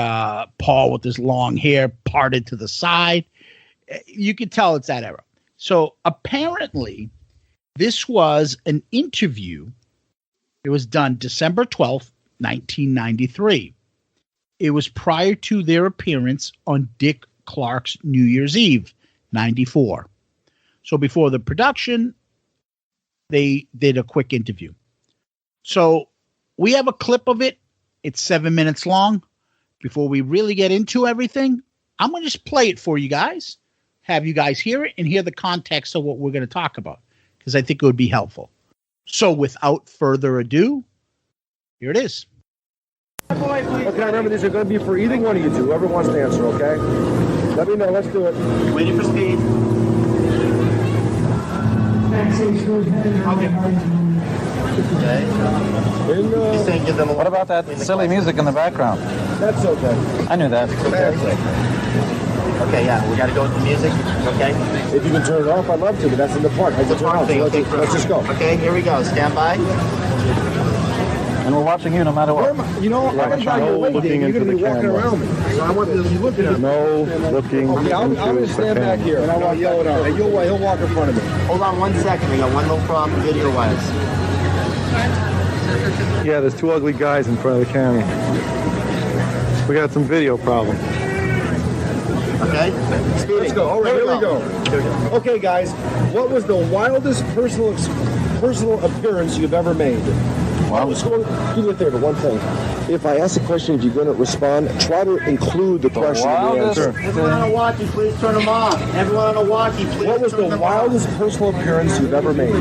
Paul with his long hair parted to the side. You can tell it's that era. So apparently this was an interview. It was done December 12th, 1993. It was prior to their appearance on Dick Clark's New Year's Eve, 94. So before the production, they did a quick interview. So we have a clip of it. It's 7 minutes long. Before we really get into everything, I'm going to just play it for you guys, have you guys hear it and hear the context of what we're going to talk about, because I think it would be helpful. So without further ado, here it is. Okay, remember these are going to be for either one of you two, whoever wants to answer, okay? Let me know, let's do it. Waiting for speed. What about that silly music in the background? That's okay. I knew that. Okay, yeah, we got to go with the music, okay? If you can turn it off, I'd love to, but that's in the part. It's a part thing, okay? Let's just go. Okay, here we go. Stand by. And we're watching you no matter what. You know, I'm going to try your way, Dave. You're going to be walking around me. So I want you to be looking at me. No looking. Okay, I'm going to stand back here, and I'll yell it out. And he'll walk in front of me. Hold on 1 second. We got one little problem video-wise. Yeah, there's two ugly guys in front of the camera. We got some video problem. Okay? Speeding. Let's go. All right, here we go. Okay, guys. What was the wildest personal appearance you've ever made? Do me a favor, one thing. If I ask a question, if you're going to respond, try to include the question in the answer. Everyone on the walkie, please turn them off. Everyone on the walkie, please. What was the wildest personal appearance you've ever made?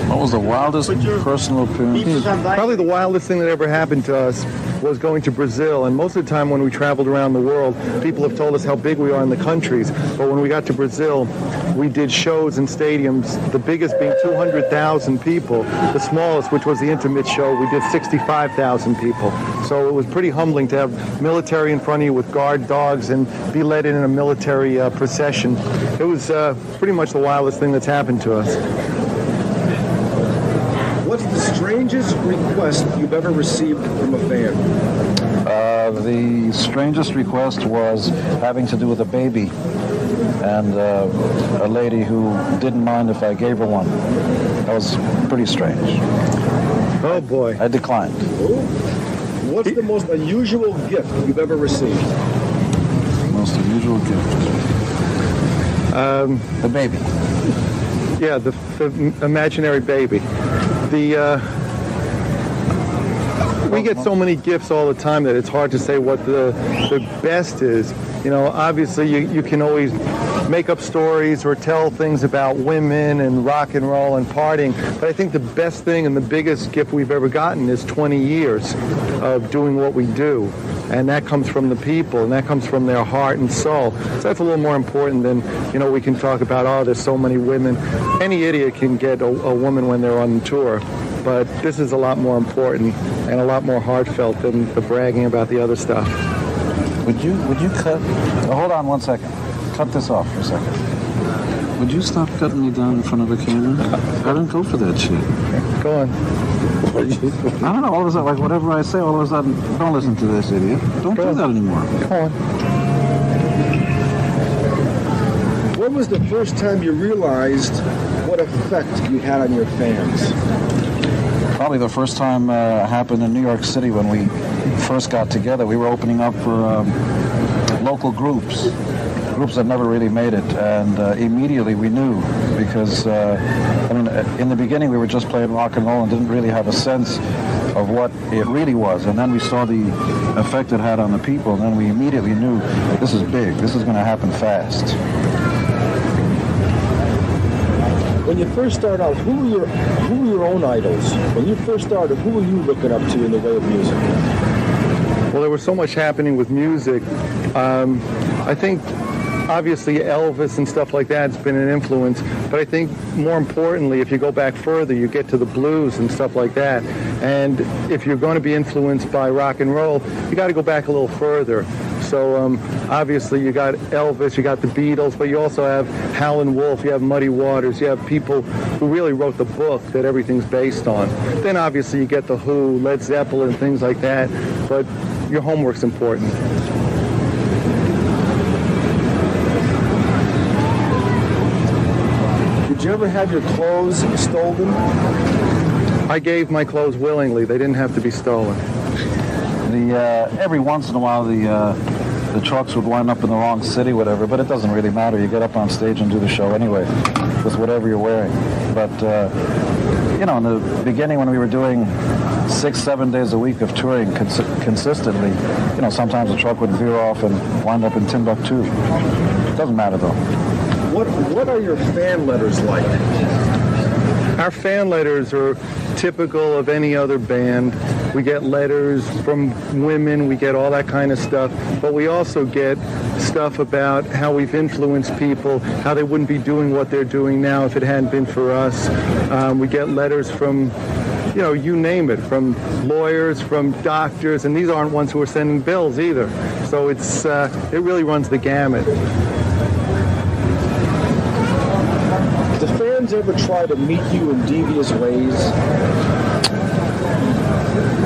What was the wildest personal appearance? Probably the wildest thing that ever happened to us was going to Brazil. And most of the time when we traveled around the world, people have told us how big we are in the countries. But when we got to Brazil, we did shows in stadiums, the biggest being 200,000 people. The smallest, which was the intimate show, we did 65,000 people. So it was pretty humbling to have military in front of you with guard dogs and be led in a military procession. It was pretty much the wildest thing that's happened to us. What's the strangest request you've ever received from a fan? The strangest request was having to do with a baby and a lady who didn't mind if I gave her one. That was pretty strange. Oh, boy. I declined. What's the most unusual gift you've ever received? Most unusual gift? The baby. Yeah, the imaginary baby. We get so many gifts all the time that it's hard to say what the best is. You know, obviously you can always make up stories or tell things about women and rock and roll and partying, but I think the best thing and the biggest gift we've ever gotten is 20 years of doing what we do. And that comes from the people, and that comes from their heart and soul. So that's a little more important than, you know, we can talk about, oh, there's so many women. Any idiot can get a woman when they're on tour. But this is a lot more important and a lot more heartfelt than the bragging about the other stuff. Would you cut? Hold on one second. Cut this off for a second. Would you stop cutting me down in front of a camera? I don't go for that shit. Go on. I don't know. All of a sudden, like whatever I say, all of a sudden, don't listen to this idiot. Don't do that anymore. Go on. When was the first time you realized what effect you had on your fans? Probably the first time happened in New York City when we first got together. We were opening up for local groups that never really made it, and immediately we knew because, in the beginning we were just playing rock and roll and didn't really have a sense of what it really was, and then we saw the effect it had on the people, and then we immediately knew this is big, this is going to happen fast. When you first started out, who were your own idols? When you first started, who were you looking up to in the way of music? Well, there was so much happening with music. I think obviously Elvis and stuff like that has been an influence, but I think more importantly, if you go back further, you get to the blues and stuff like that. And if you're going to be influenced by rock and roll, you got to go back a little further. So obviously you got Elvis, you got the Beatles, but you also have Howlin' Wolf, you have Muddy Waters, you have people who really wrote the book that everything's based on. Then obviously you get the Who, Led Zeppelin, things like that, but your homework's important. Did you ever have your clothes stolen? I gave my clothes willingly. They didn't have to be stolen. Every once in a while the trucks would wind up in the wrong city, whatever, but it doesn't really matter. You get up on stage and do the show anyway with whatever you're wearing. But, in the beginning when we were doing 6-7 days a week of touring consistently, sometimes the truck would veer off and wind up in Timbuktu. It doesn't matter, though. What are your fan letters like? Our fan letters are typical of any other band. We get letters from women, we get all that kind of stuff, but we also get stuff about how we've influenced people, how they wouldn't be doing what they're doing now if it hadn't been for us. We get letters from, you name it, from lawyers, from doctors, and these aren't ones who are sending bills either. So it really runs the gamut. Do fans ever try to meet you in devious ways?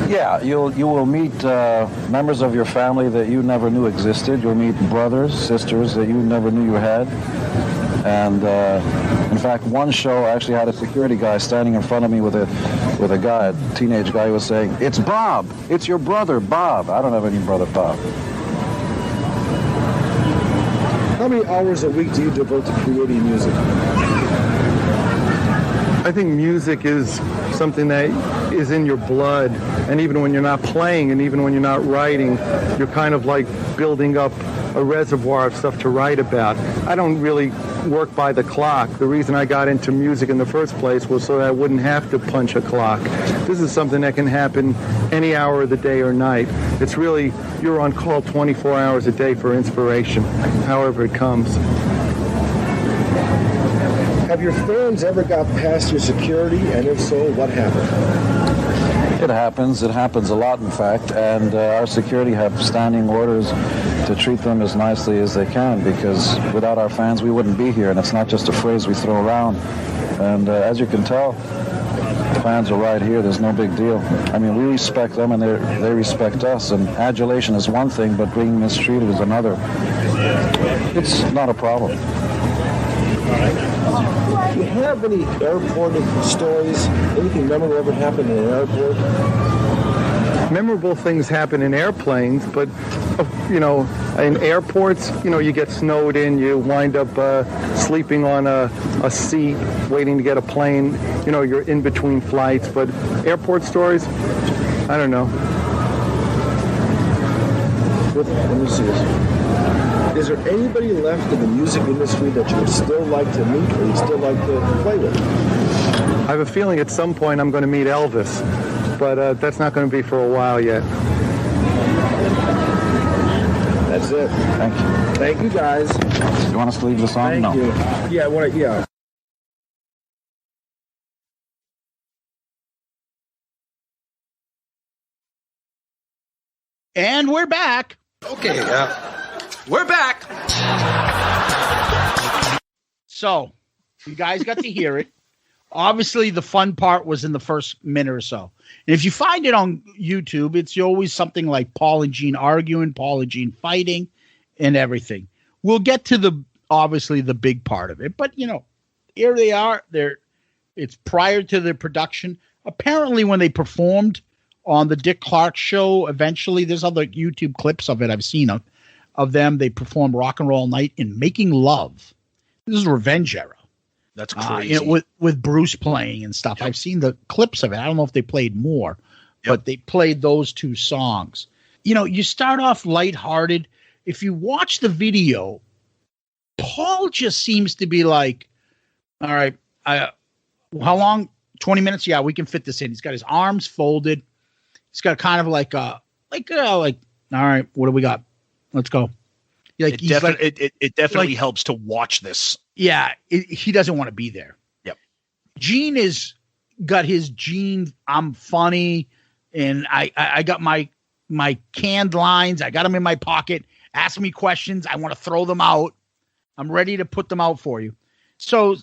Yeah, you will meet members of your family that you never knew existed. You'll meet brothers, sisters that you never knew you had. And in fact, one show I actually had a security guy standing in front of me with a guy, a teenage guy, who was saying, "It's Bob. It's your brother, Bob." I don't have any brother, Bob. How many hours a week do you devote to creating music? I think music is something that is in your blood. And even when you're not playing and even when you're not writing, you're kind of like building up a reservoir of stuff to write about. I don't really work by the clock. The reason I got into music in the first place was so that I wouldn't have to punch a clock. This is something that can happen any hour of the day or night. It's really, you're on call 24 hours a day for inspiration, however it comes. Have your fans ever got past your security, and if so, what happened? It happens. It happens a lot, in fact. And our security have standing orders to treat them as nicely as they can, because without our fans, we wouldn't be here. And it's not just a phrase we throw around. And as you can tell, the fans are right here. There's no big deal. I mean, we respect them, and they respect us. And adulation is one thing, but being mistreated is another. It's not a problem. Do you have any airport stories? Anything memorable ever happened in an airport? Memorable things happen in airplanes, but, in airports, you get snowed in, you wind up sleeping on a seat, waiting to get a plane, you're in between flights. But airport stories, I don't know. Let me see this. Is there anybody left in the music industry that you would still like to meet or you'd still like to play with? I have a feeling at some point I'm going to meet Elvis, but that's not going to be for a while yet. That's it. Thank you. Thank you, guys. You want us to leave this on? Thank you. Yeah, I want to, yeah. And we're back. Okay, we're back. So, you guys got to hear it. Obviously, the fun part was in the first minute or so. And if you find it on YouTube, it's always something like Paul and Gene arguing, Paul and Gene fighting, and everything. We'll get to obviously the big part of it. But, here they are. It's prior to the production. Apparently, when they performed on the Dick Clark show, eventually, there's other YouTube clips of it I've seen of them. They performed Rock and Roll Night in Making Love. This is Revenge era. That's crazy. With Bruce playing and stuff. Yep. I've seen the clips of it. I don't know if they played more, but they played those two songs. You start off lighthearted. If you watch the video, Paul just seems to be like, all right, how long? 20 minutes? Yeah, we can fit this in. He's got his arms folded. He's got kind of like, all right, what do we got? Let's go. It definitely helps to watch this. Yeah, he doesn't want to be there. Yep. Gene got his Gene, I'm funny, and I got my canned lines. I got them in my pocket. Ask me questions. I want to throw them out. I'm ready to put them out for you. So,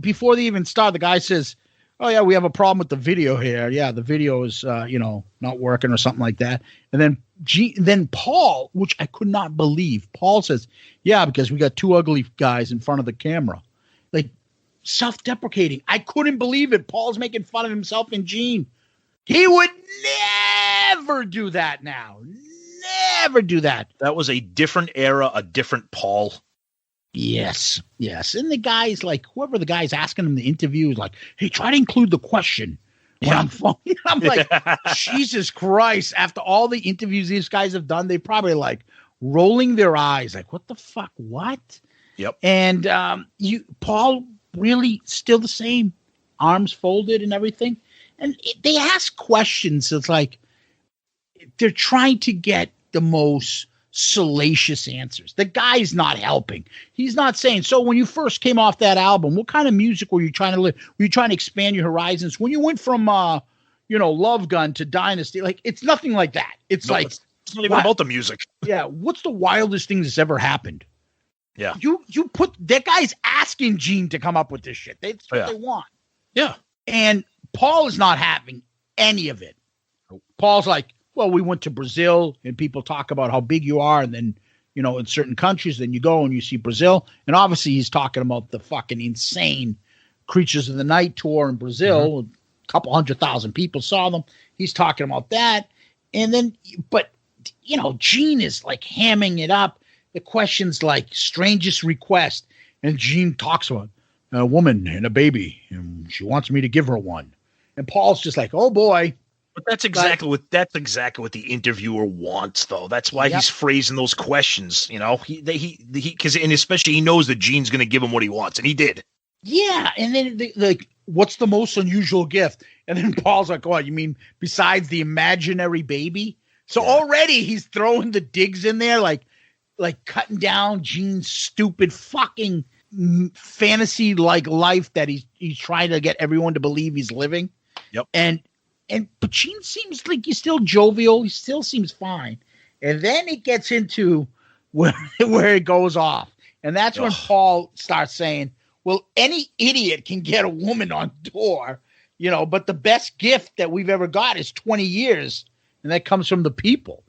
before they even start, the guy says, oh, yeah, we have a problem with the video here. Yeah, the video is, not working or something like that. And then Paul, which I could not believe, Paul says, yeah, because we got two ugly guys in front of the camera. Like, self-deprecating. I couldn't believe it. Paul's making fun of himself and Gene. He would never do that now. Never do that. That was a different era, a different Paul. Yes. And the guy's like, whoever the guy's asking him the interview is like, hey, try to include the question when I'm phoning. I'm like, Jesus Christ. After all the interviews these guys have done, they probably like rolling their eyes like, what the fuck? What? Yep. And Paul really still the same, arms folded and everything. And they ask questions. It's like they're trying to get the most salacious answers. The guy's not helping. He's not saying, so when you first came off that album, what kind of music were you trying to live? Were you trying to expand your horizons? When you went from, Love Gun to Dynasty, like, it's nothing like that. It's not even about the music. Yeah. What's the wildest thing that's ever happened? Yeah. You put that guy's asking Gene to come up with this shit. That's what they want. Yeah. And Paul is not having any of it. Paul's like, well, we went to Brazil and people talk about how big you are. And then, in certain countries, then you go and you see Brazil. And obviously he's talking about the fucking insane Creatures of the Night tour in Brazil. Mm-hmm. A couple 100,000 people saw them. He's talking about that. And then, but, Gene is like hamming it up. The question's like strangest request. And Gene talks about a woman and a baby. And she wants me to give her one. And Paul's just like, oh boy. But that's exactly what the interviewer wants, though. That's why he's phrasing those questions. You know, and especially he knows that Gene's going to give him what he wants, and he did. Yeah, and then like, what's the most unusual gift? And then Paul's like, "Oh, you mean besides the imaginary baby?" So already he's throwing the digs in there, like cutting down Gene's stupid fucking fantasy like life that he's trying to get everyone to believe he's living. Yep. But Gene seems like he's still jovial. He still seems fine. And then it gets into where it goes off. And that's when Paul starts saying, well, any idiot can get a woman on tour, you know, but the best gift that we've ever got is 20 years. And that comes from the people.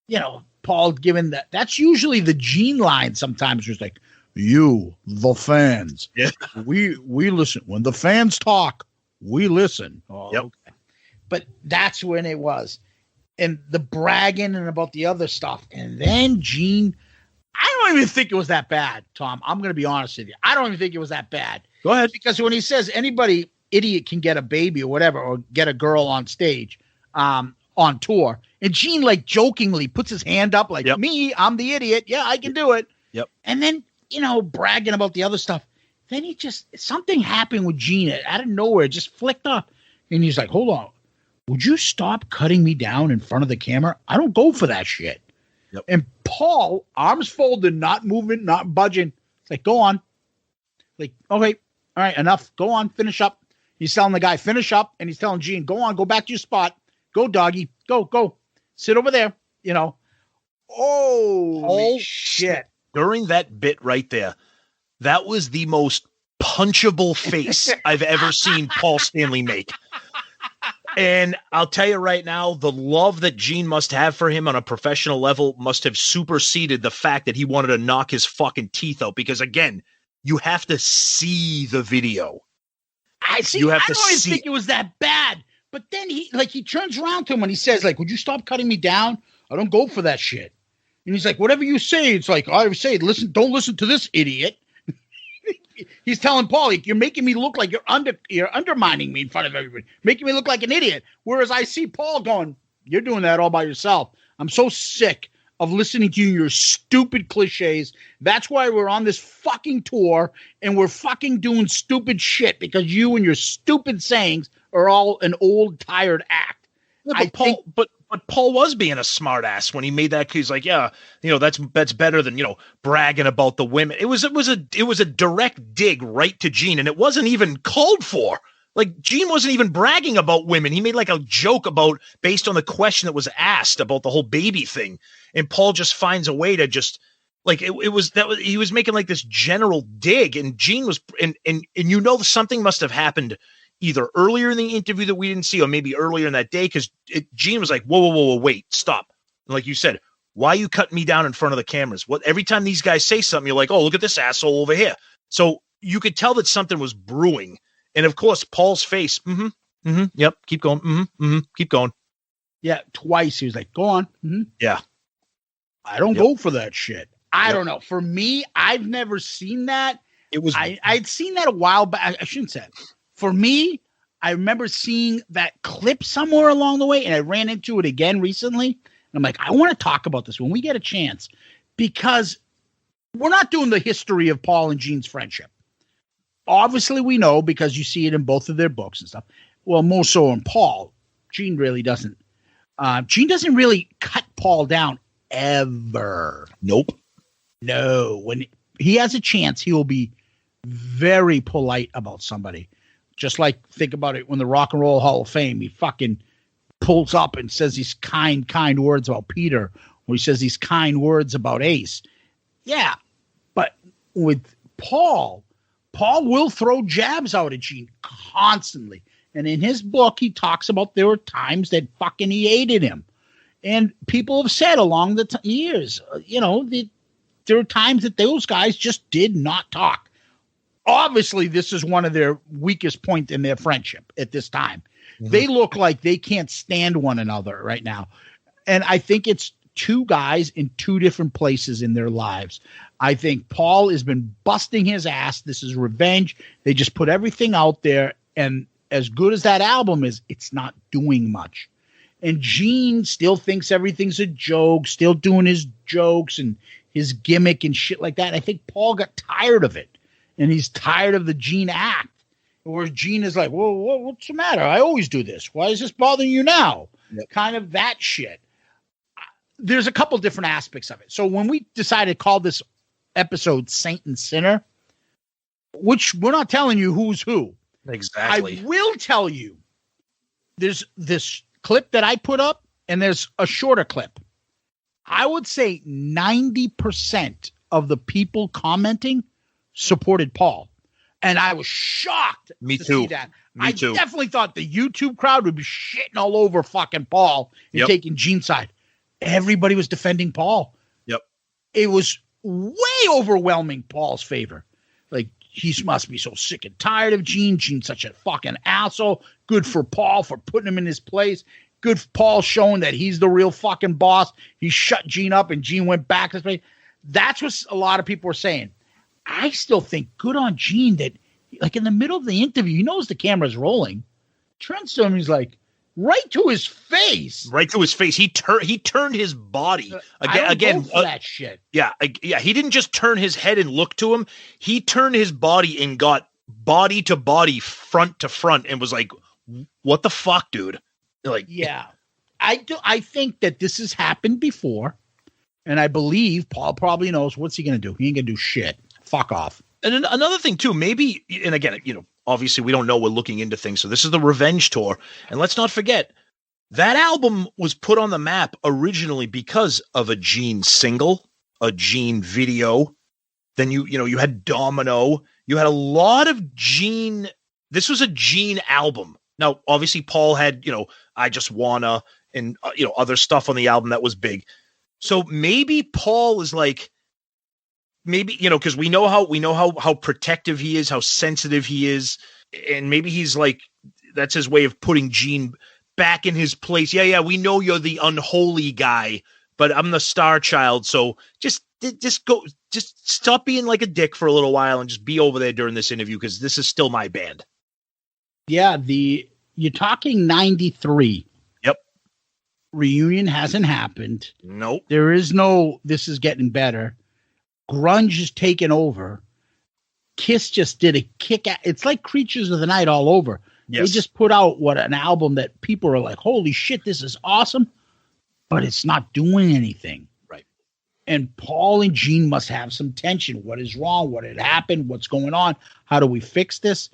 You know, Paul giving that. That's usually the Gene line sometimes. It's like, you, the fans. Yeah. We listen. When the fans talk, we listen. Oh, yep. Okay. But that's when it was. And the bragging and about the other stuff. And then Gene, I don't even think it was that bad, Tom. I'm going to be honest with you. I don't even think it was that bad. Go ahead. Because when he says anybody, idiot can get a baby or whatever, or get a girl on stage on tour. And Gene, like, jokingly puts his hand up like, me, I'm the idiot. Yeah, I can do it. Yep. And then, you know, bragging about the other stuff. Then something happened with Gene out of nowhere. It just flicked up. And he's like, hold on. Would you stop cutting me down in front of the camera? I don't go for that shit. Yep. And Paul, arms folded, not moving, not budging. It's like, go on. Like, okay, all right, enough. Go on, finish up. He's telling the guy, finish up. And he's telling Gene, go on, go back to your spot. Go, doggy. Go. Sit over there. You know. Oh, shit. During that bit right there, that was the most punchable face I've ever seen Paul Stanley make. And I'll tell you right now, the love that Gene must have for him on a professional level must have superseded the fact that he wanted to knock his fucking teeth out. Because again, you have to see the video. I don't even think it was that bad. But then he turns around to him and he says, like, would you stop cutting me down? I don't go for that shit. And he's like, whatever you say, it's like, I say, don't listen to this idiot. He's telling Paul, like, you're making me look like you're undermining me in front of everybody, making me look like an idiot. Whereas I see Paul going, you're doing that all by yourself. I'm so sick of listening to your stupid cliches. That's why we're on this fucking tour and we're fucking doing stupid shit because you and your stupid sayings are all an old, tired act. Yeah, but Paul was being a smart ass when he made that. He's like, yeah, you know, that's better than, you know, bragging about the women. It was a direct dig right to Gene, and it wasn't even called for. Like, Gene wasn't even bragging about women. He made like a joke based on the question that was asked about the whole baby thing, and Paul just finds a way to just like he was making like this general dig, and Gene was and you know something must have happened either earlier in the interview that we didn't see, or maybe earlier in that day, because Gene was like, whoa, wait, stop. And like you said, why are you cutting me down in front of the cameras? Every time these guys say something, you're like, oh, look at this asshole over here. So you could tell that something was brewing. And of course, Paul's face, yep, keep going, keep going. Yeah, twice he was like, go on. Yeah. I don't go for that shit. I don't know. For me, I've never seen that. I'd seen that a while back. I shouldn't say it. For me, I remember seeing that clip somewhere along the way, and I ran into it again recently. And I'm like, I want to talk about this when we get a chance, because we're not doing the history of Paul and Gene's friendship. Obviously, we know because you see it in both of their books and stuff. Well, more so in Paul. Gene really doesn't. Gene doesn't really cut Paul down ever. Nope. No. When he has a chance, he will be very polite about somebody. Just like, think about it, when the Rock and Roll Hall of Fame, he fucking pulls up and says these kind words about Peter, or he says these kind words about Ace. Yeah, but with Paul will throw jabs out at Gene constantly. And in his book, he talks about there were times that fucking he hated him. And people have said along the years, you know, there were times that those guys just did not talk. Obviously, this is one of their weakest points in their friendship at this time. Mm-hmm. They look like they can't stand one another right now. And I think it's two guys in two different places in their lives. I think Paul has been busting his ass. This is revenge. They just put everything out there, and as good as that album is, it's not doing much. And Gene still thinks everything's a joke, still doing his jokes and his gimmick and shit like that. I think Paul got tired of it, and he's tired of the Gene act. Whereas Gene is like, well, what's the matter? I always do this. Why is this bothering you now? Yep. Kind of that shit. There's a couple different aspects of it. So when we decided to call this episode Saint and Sinner, which we're not telling you who's who. Exactly. I will tell you, there's this clip that I put up, and there's a shorter clip. I would say 90% of the people commenting supported Paul. And I was shocked to see that. I definitely thought the YouTube crowd would be shitting all over fucking Paul and taking Gene's side. Everybody was defending Paul. Yep. It was way overwhelming Paul's favor. Like, he must be so sick and tired of Gene. Gene's such a fucking asshole. Good for Paul for putting him in his place. Good for Paul showing that he's the real fucking boss. He shut Gene up and Gene went back to his place. That's what a lot of people were saying. I still think good on Gene that, like, in the middle of the interview, he knows the camera's rolling. Turns to him, he's like, right to his face. Right to his face. He turned his body again. That shit. Yeah. He didn't just turn his head and look to him. He turned his body and got body to body, front to front, and was like, "What the fuck, dude?" Like, yeah, I think that this has happened before, and I believe Paul probably knows what's he gonna do. He ain't gonna do shit. Fuck off. And another thing too, maybe, and again, obviously we don't know. We're looking into things. So this is the revenge tour. And let's not forget, that album was put on the map originally because of a Gene single, a Gene video. Then you had Domino. You had a lot of Gene. This was a Gene album. Now, obviously Paul had, I Just Wanna and, other stuff on the album that was big. So maybe Paul is like, because we know how protective he is, how sensitive he is. And maybe he's like, that's his way of putting Gene back in his place. Yeah, we know you're the unholy guy, but I'm the star child. So just stop being like a dick for a little while and just be over there during this interview, because this is still my band. Yeah, you're talking 93. Yep. Reunion hasn't happened. Nope. There is no, this is getting better. Grunge is taking over. Kiss just did a kick. It's like Creatures of the Night all over. Yes. They just put out an album that people are like, holy shit, this is awesome, but it's not doing anything. Right. And Paul and Gene must have some tension. What is wrong? What had happened? What's going on? How do we fix this?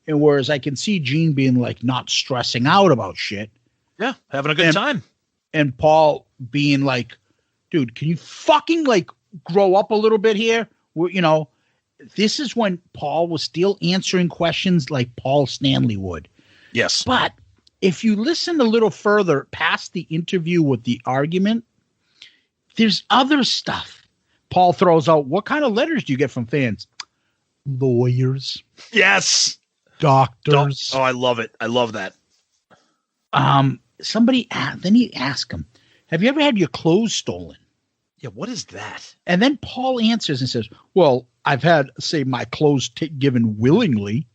And whereas I can see Gene being like not stressing out about shit. Yeah, having a good time. And Paul being like, dude, can you fucking like grow up a little bit here? This is when Paul was still answering questions like Paul Stanley would. Yes. But if you listen a little further past the interview with the argument, there's other stuff. Paul throws out, what kind of letters do you get from fans? Lawyers. Yes. Doctors. Oh, I love it. I love that. Somebody, then he asked him, have you ever had your clothes stolen? Yeah, what is that? And then Paul answers and says, well, I've had, say, my clothes given willingly.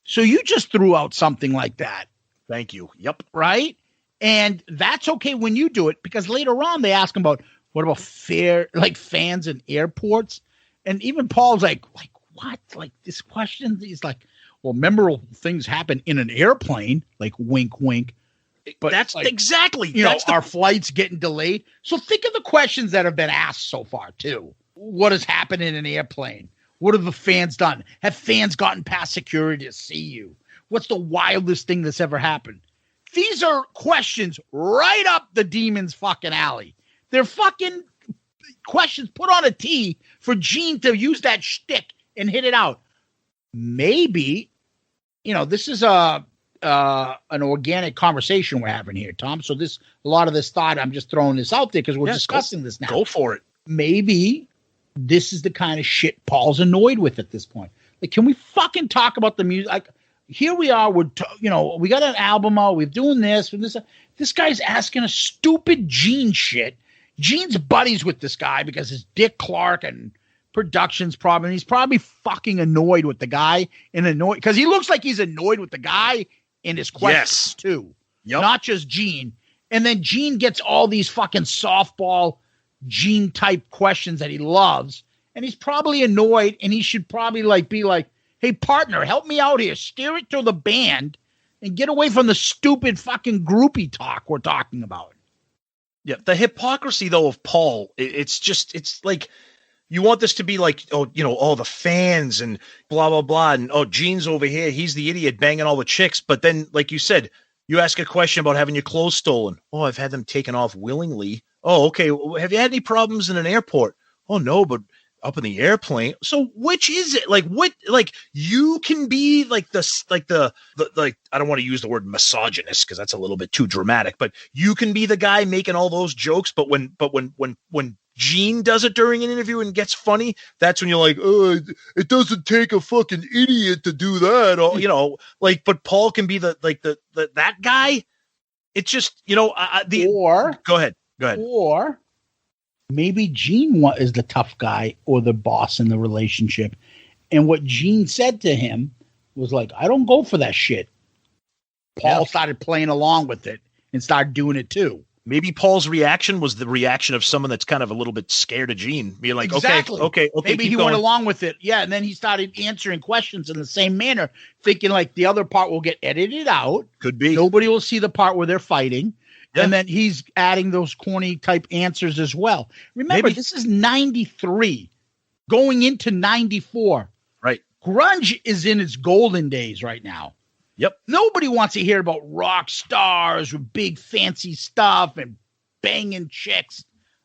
So you just threw out something like that. Thank you. Yep. Right? And that's okay when you do it, because later on they ask him about, what about fans in airports? And even Paul's like, what? Like, this question? He's like, well, memorable things happen in an airplane, like wink, wink. But that's exactly, our flights getting delayed. So think of the questions that have been asked so far too. What has happened in an airplane? What have the fans done? Have fans gotten past security to see you? What's the wildest thing that's ever happened? These are questions right up the demon's fucking alley. They're fucking questions put on a tee for Gene to use that shtick and hit it out. Maybe, this is an organic conversation we're having here, Tom. So a lot of this thought, I'm just throwing this out there because we're discussing this now. Go for it. Maybe this is the kind of shit Paul's annoyed with at this point. Like, can we fucking talk about the music? Like, here we are. We got an album out. We're doing this. This guy's asking a stupid Gene shit. Gene's buddies with this guy because his Dick Clark and production's problem. He's probably fucking annoyed with the guy because he looks like he's annoyed with the guy in his questions too. Yep. Not just Gene. And then Gene gets all these fucking softball Gene type questions that he loves. And he's probably annoyed, and he should probably be like, hey, partner, help me out here. Steer it to the band and get away from the stupid fucking groupie talk we're talking about. Yeah. The hypocrisy, though, of Paul, it's like, you want this to be like, the fans and blah, blah, blah. And, Gene's over here. He's the idiot banging all the chicks. But then, like you said, you ask a question about having your clothes stolen. Oh, I've had them taken off willingly. Oh, okay. Have you had any problems in an airport? Oh, no, but up in the airplane. So which is it? Like what? Like you can be like the I don't want to use the word misogynist because that's a little bit too dramatic. But you can be the guy making all those jokes. But when Gene does it during an interview and gets funny, that's when you're like, oh, it doesn't take a fucking idiot to do that. Or but Paul can be that guy. It's just go ahead. Or maybe Gene is the tough guy or the boss in the relationship. And what Gene said to him was like, I don't go for that shit. Paul started playing along with it and started doing it too. Maybe Paul's reaction was the reaction of someone that's kind of a little bit scared of Gene. Being like, exactly. okay. Maybe he went along with it. Yeah. And then he started answering questions in the same manner, thinking like the other part will get edited out. Could be. Nobody will see the part where they're fighting. Yeah. And then he's adding those corny type answers as well. Remember, this is 93 going into 94. Right. Grunge is in its golden days right now. Yep. Nobody wants to hear about rock stars with big fancy stuff and banging chicks.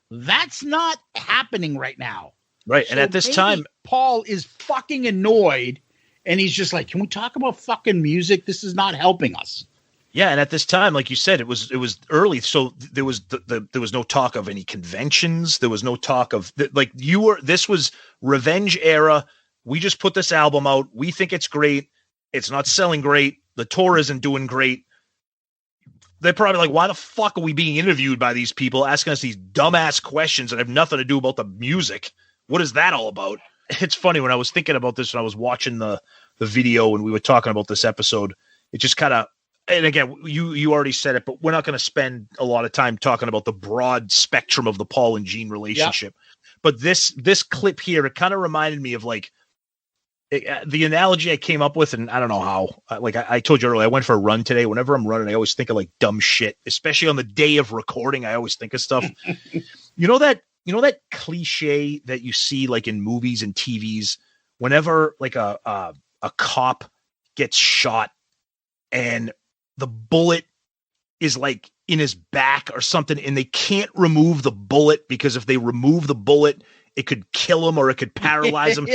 That's not happening right now. Right. So and at this time, Paul is fucking annoyed and he's just like, can we talk about fucking music? This is not helping us. Yeah, and at this time, like you said, it was early, so there was there was no talk of any conventions. There was no talk of this was revenge era. We just put this album out. We think it's great. It's not selling great. The tour isn't doing great. They're probably like, why the fuck are we being interviewed by these people asking us these dumbass questions that have nothing to do about the music? What is that all about? It's funny when I was thinking about this when I was watching the video and we were talking about this episode. It just kind of. And again, you already said it, but we're not going to spend a lot of time talking about the broad spectrum of the Paul and Gene relationship. Yep. But this clip here, it kind of reminded me of the analogy I came up with, and I don't know how. I told you earlier, I went for a run today. Whenever I'm running, I always think of dumb shit, especially on the day of recording. I always think of stuff. You know that cliche that you see in movies and TVs, whenever a cop gets shot and the bullet is in his back or something, and they can't remove the bullet because if they remove the bullet, it could kill him or it could paralyze him.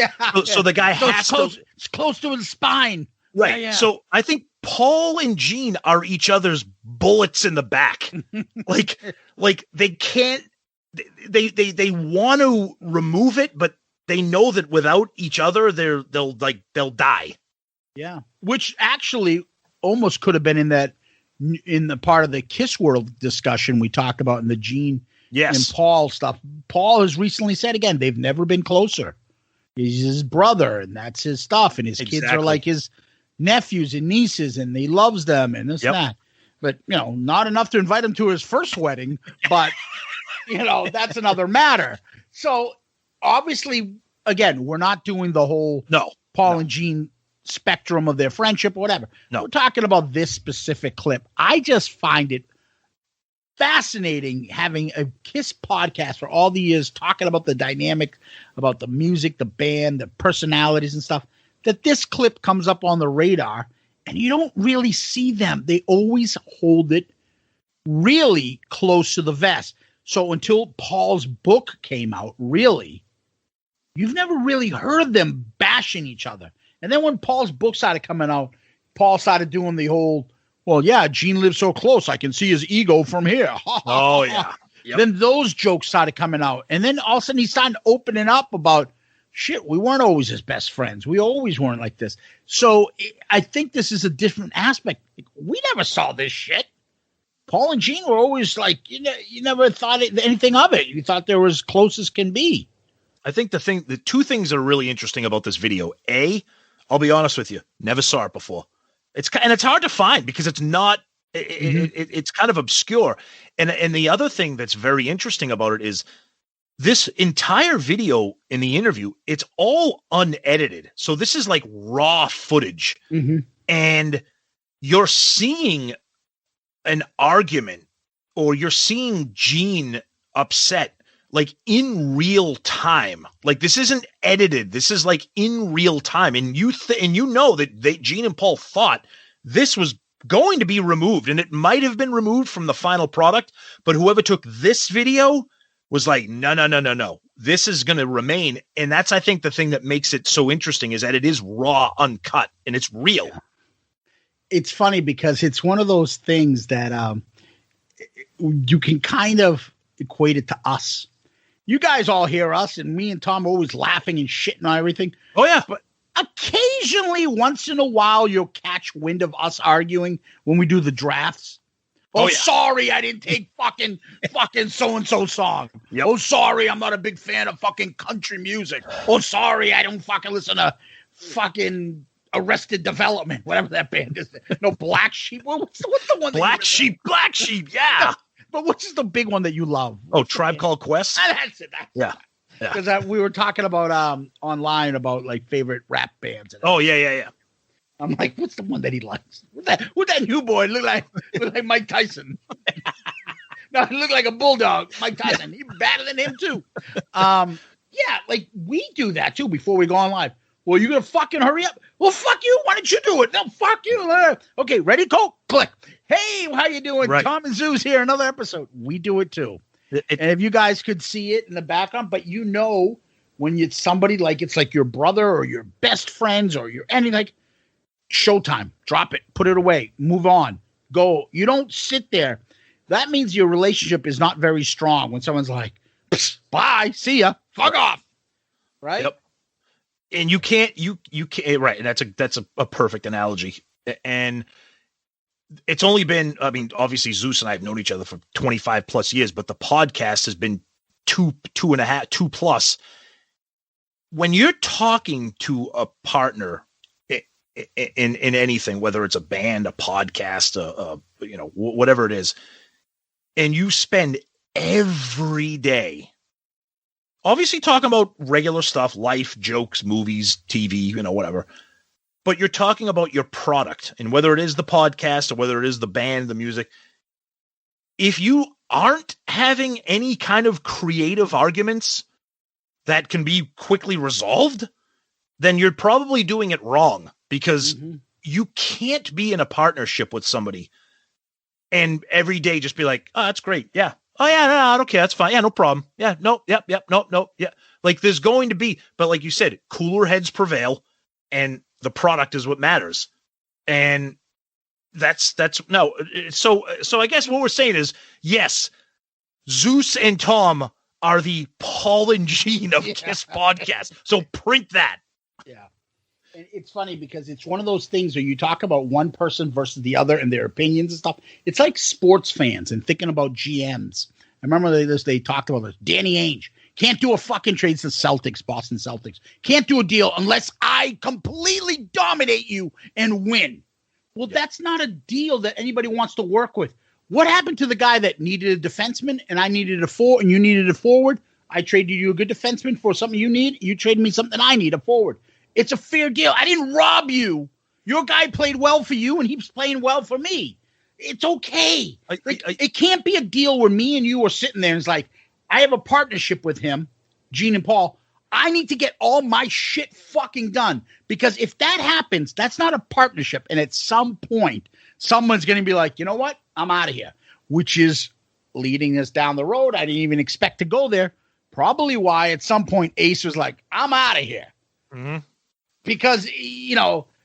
So the guy it's close to his spine. Right. Yeah. So I think Paul and Gene are each other's bullets in the back. They can't, they want to remove it, but they know that without each other, they'll die. Yeah. Which actually almost could have been in the part of the Kiss World discussion we talked about in the Gene and Paul stuff. Paul has recently said again, they've never been closer. He's his brother and that's his stuff. And his kids are like his nephews and nieces and he loves them and this and that. But, not enough to invite him to his first wedding, but that's another matter. So obviously, again, we're not doing the whole Paul and Gene spectrum of their friendship or whatever. No. We're talking about this specific clip. I just find it fascinating having a Kiss podcast for all the years talking about the dynamic, about the music, the band, the personalities and stuff, that this clip comes up on the radar and you don't really see them. They always hold it really close to the vest. So until Paul's book came out, really, you've never really heard them bashing each other. And then when Paul's book started coming out, Paul started doing the whole, well, yeah, Gene lives so close, I can see his ego from here. Oh, yeah. Yep. Then those jokes started coming out. And then all of a sudden he started opening up about, shit, we weren't always his best friends. We always weren't like this. So I think this is a different aspect. We never saw this shit. Paul and Gene were always you never thought anything of it. You thought they were as close as can be. I think the two things that are really interesting about this video. A, I'll be honest with you, never saw it before. It's hard to find because it's not. It's kind of obscure. And the other thing that's very interesting about it is this entire video in the interview. It's all unedited, so this is like raw footage, and you're seeing an argument, or you're seeing Gene upset. Like in real time, like this isn't edited. This is like in real time, and you know that Gene and Paul thought this was going to be removed, and it might have been removed from the final product. But whoever took this video was like, no, this is going to remain, and that's I think the thing that makes it so interesting is that it is raw, uncut, and it's real. Yeah. It's funny because it's one of those things that you can kind of equate it to us. You guys all hear us, and me and Tom are always laughing and shitting on everything. Oh, yeah. But occasionally, once in a while, you'll catch wind of us arguing when we do the drafts. Oh, yeah. Sorry, I didn't take fucking so-and-so song. Yep. Oh, sorry, I'm not a big fan of fucking country music. Oh, sorry, I don't fucking listen to fucking Arrested Development, whatever that band is. No, Black Sheep. What's the one? Black Sheep, yeah. But which is the big one that you love? Tribe Called Quest? That's it. Yeah. Because we were talking about online about like favorite rap bands. Yeah. I'm like, what's the one that he likes? What that new boy look like Mike Tyson? No, he looked like a bulldog. Mike Tyson. He's better than him too. Yeah, like we do that too before we go on live. Well, you gonna fucking hurry up? Well, fuck you. Why don't you do it? No, fuck you. Okay, ready? Go. Click. Hey, how you doing? Right. Tom and Zeus here. Another episode. We do it too. And if you guys could see it in the background, but you know when it's somebody like it's like your brother or your best friends or your anything, like showtime. Drop it. Put it away. Move on. Go. You don't sit there. That means your relationship is not very strong when someone's like, bye, see ya, fuck off. Right? Yep. And you can't right. And that's a perfect analogy. And it's only been, I mean, obviously Zeus and I have known each other for 25 plus years, but the podcast has been 2.5 plus. When you're talking to a partner in anything, whether it's a band, a podcast, whatever it is, and you spend every day obviously talking about regular stuff, life, jokes, movies, TV, whatever. But you're talking about your product, and whether it is the podcast or whether it is the band, the music, if you aren't having any kind of creative arguments that can be quickly resolved, then you're probably doing it wrong, because you can't be in a partnership with somebody and every day just be like, oh, that's great. Yeah. Oh, yeah, no, I don't care. That's fine. Yeah, no problem. Yeah, no, yep, no, yeah. Like there's going to be, but like you said, cooler heads prevail, and the product is what matters. And that's no. So I guess what we're saying is, yes, Zeus and Tom are the Paul and Gene of Kiss podcast. So print that. Yeah. And it's funny because it's one of those things where you talk about one person versus the other and their opinions and stuff. It's like sports fans and thinking about GMs. I remember they talked about this. Danny Ainge can't do a fucking trade to the Celtics, Boston Celtics. Can't do a deal unless I completely dominate you and win. Well, that's not a deal that anybody wants to work with. What happened to the guy that needed a defenseman and I needed a forward and you needed a forward? I traded you a good defenseman for something you need. You traded me something I need, a forward. It's a fair deal. I didn't rob you. Your guy played well for you, and he's playing well for me. It's okay. It can't be a deal where me and you are sitting there and it's like, I have a partnership with him, Gene and Paul. I need to get all my shit fucking done. Because if that happens, that's not a partnership. And at some point, someone's going to be like, you know what? I'm out of here. Which is leading us down the road. I didn't even expect to go there. Probably why at some point Ace was like, I'm out of here. Mm-hmm. Because,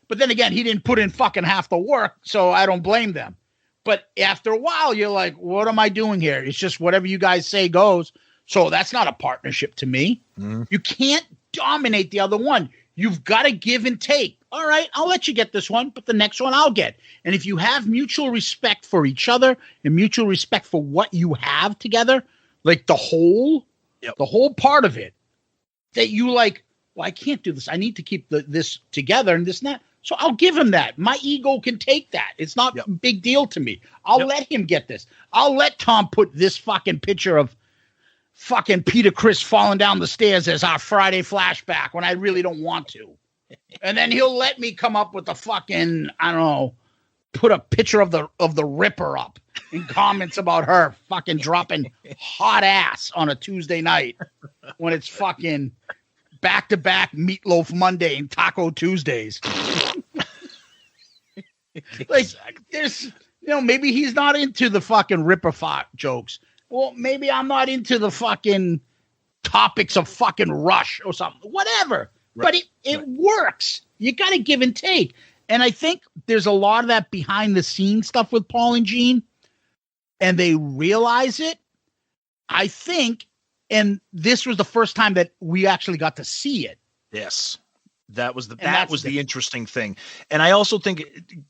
but then again, he didn't put in fucking half the work, so I don't blame them. But after a while, you're like, what am I doing here? It's just whatever you guys say goes. So that's not a partnership to me. Mm-hmm. You can't dominate the other one. You've got to give and take. All right, I'll let you get this one, but the next one I'll get. And if you have mutual respect for each other and mutual respect for what you have together, like the whole part of it, that you like, well, I can't do this. I need to keep this together and this and that. So I'll give him that. My ego can take that. It's not a big deal to me. I'll let him get this. I'll let Tom put this fucking picture of fucking Peter Criss falling down the stairs as our Friday flashback when I really don't want to. And then he'll let me come up with the fucking, I don't know, put a picture of the Ripper up in comments about her fucking dropping hot ass on a Tuesday night when it's fucking back-to-back Meatloaf Monday and Taco Tuesdays. Like, there's, maybe he's not into the fucking Ripper jokes. Well, maybe I'm not into the fucking topics of fucking Rush or something. Whatever. Right. But it works. You got to give and take. And I think there's a lot of that behind-the-scenes stuff with Paul and Gene, and they realize it. I think, and this was the first time that we actually got to see it. Yes. That was the interesting thing. And I also think,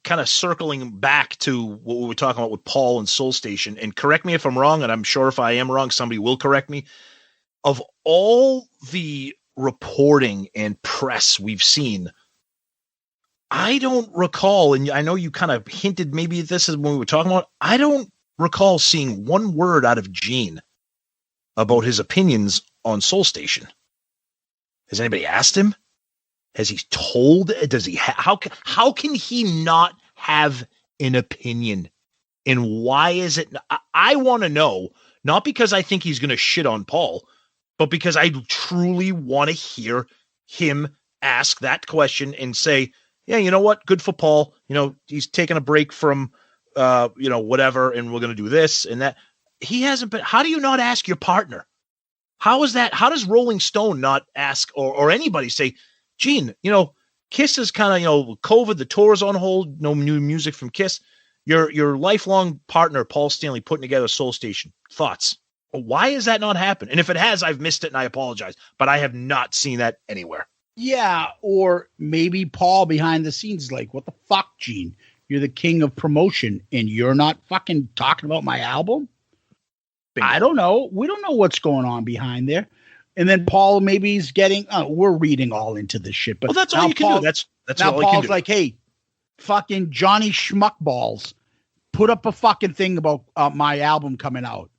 kind of circling back to what we were talking about with Paul and Soul Station, and correct me if I'm wrong, and I'm sure if I am wrong, somebody will correct me. Of all the reporting and press we've seen, I don't recall, and I know you kind of hinted maybe this is when we were talking about, I don't recall seeing one word out of Gene about his opinions on Soul Station. Has anybody asked him? Has he told? Does he? How can he not have an opinion? And why is it? I want to know, not because I think he's going to shit on Paul, but because I truly want to hear him ask that question and say, yeah, you know what? Good for Paul. He's taking a break from, whatever, and we're going to do this and that. He hasn't been. How do you not ask your partner? How is that? How does Rolling Stone not ask or anybody say, Gene, Kiss is kind of, COVID, the tour is on hold, no new music from Kiss. Your lifelong partner, Paul Stanley, putting together Soul Station. Thoughts? Why has that not happened? And if it has, I've missed it and I apologize, but I have not seen that anywhere. Yeah, or maybe Paul behind the scenes is like, what the fuck, Gene? You're the king of promotion and you're not fucking talking about my album? Bingo. I don't know. We don't know what's going on behind there. And then Paul maybe is getting, we're reading all into this shit. But that's all you can do. That's now all Paul's like, hey, fucking Johnny Schmuckballs, put up a fucking thing about my album coming out.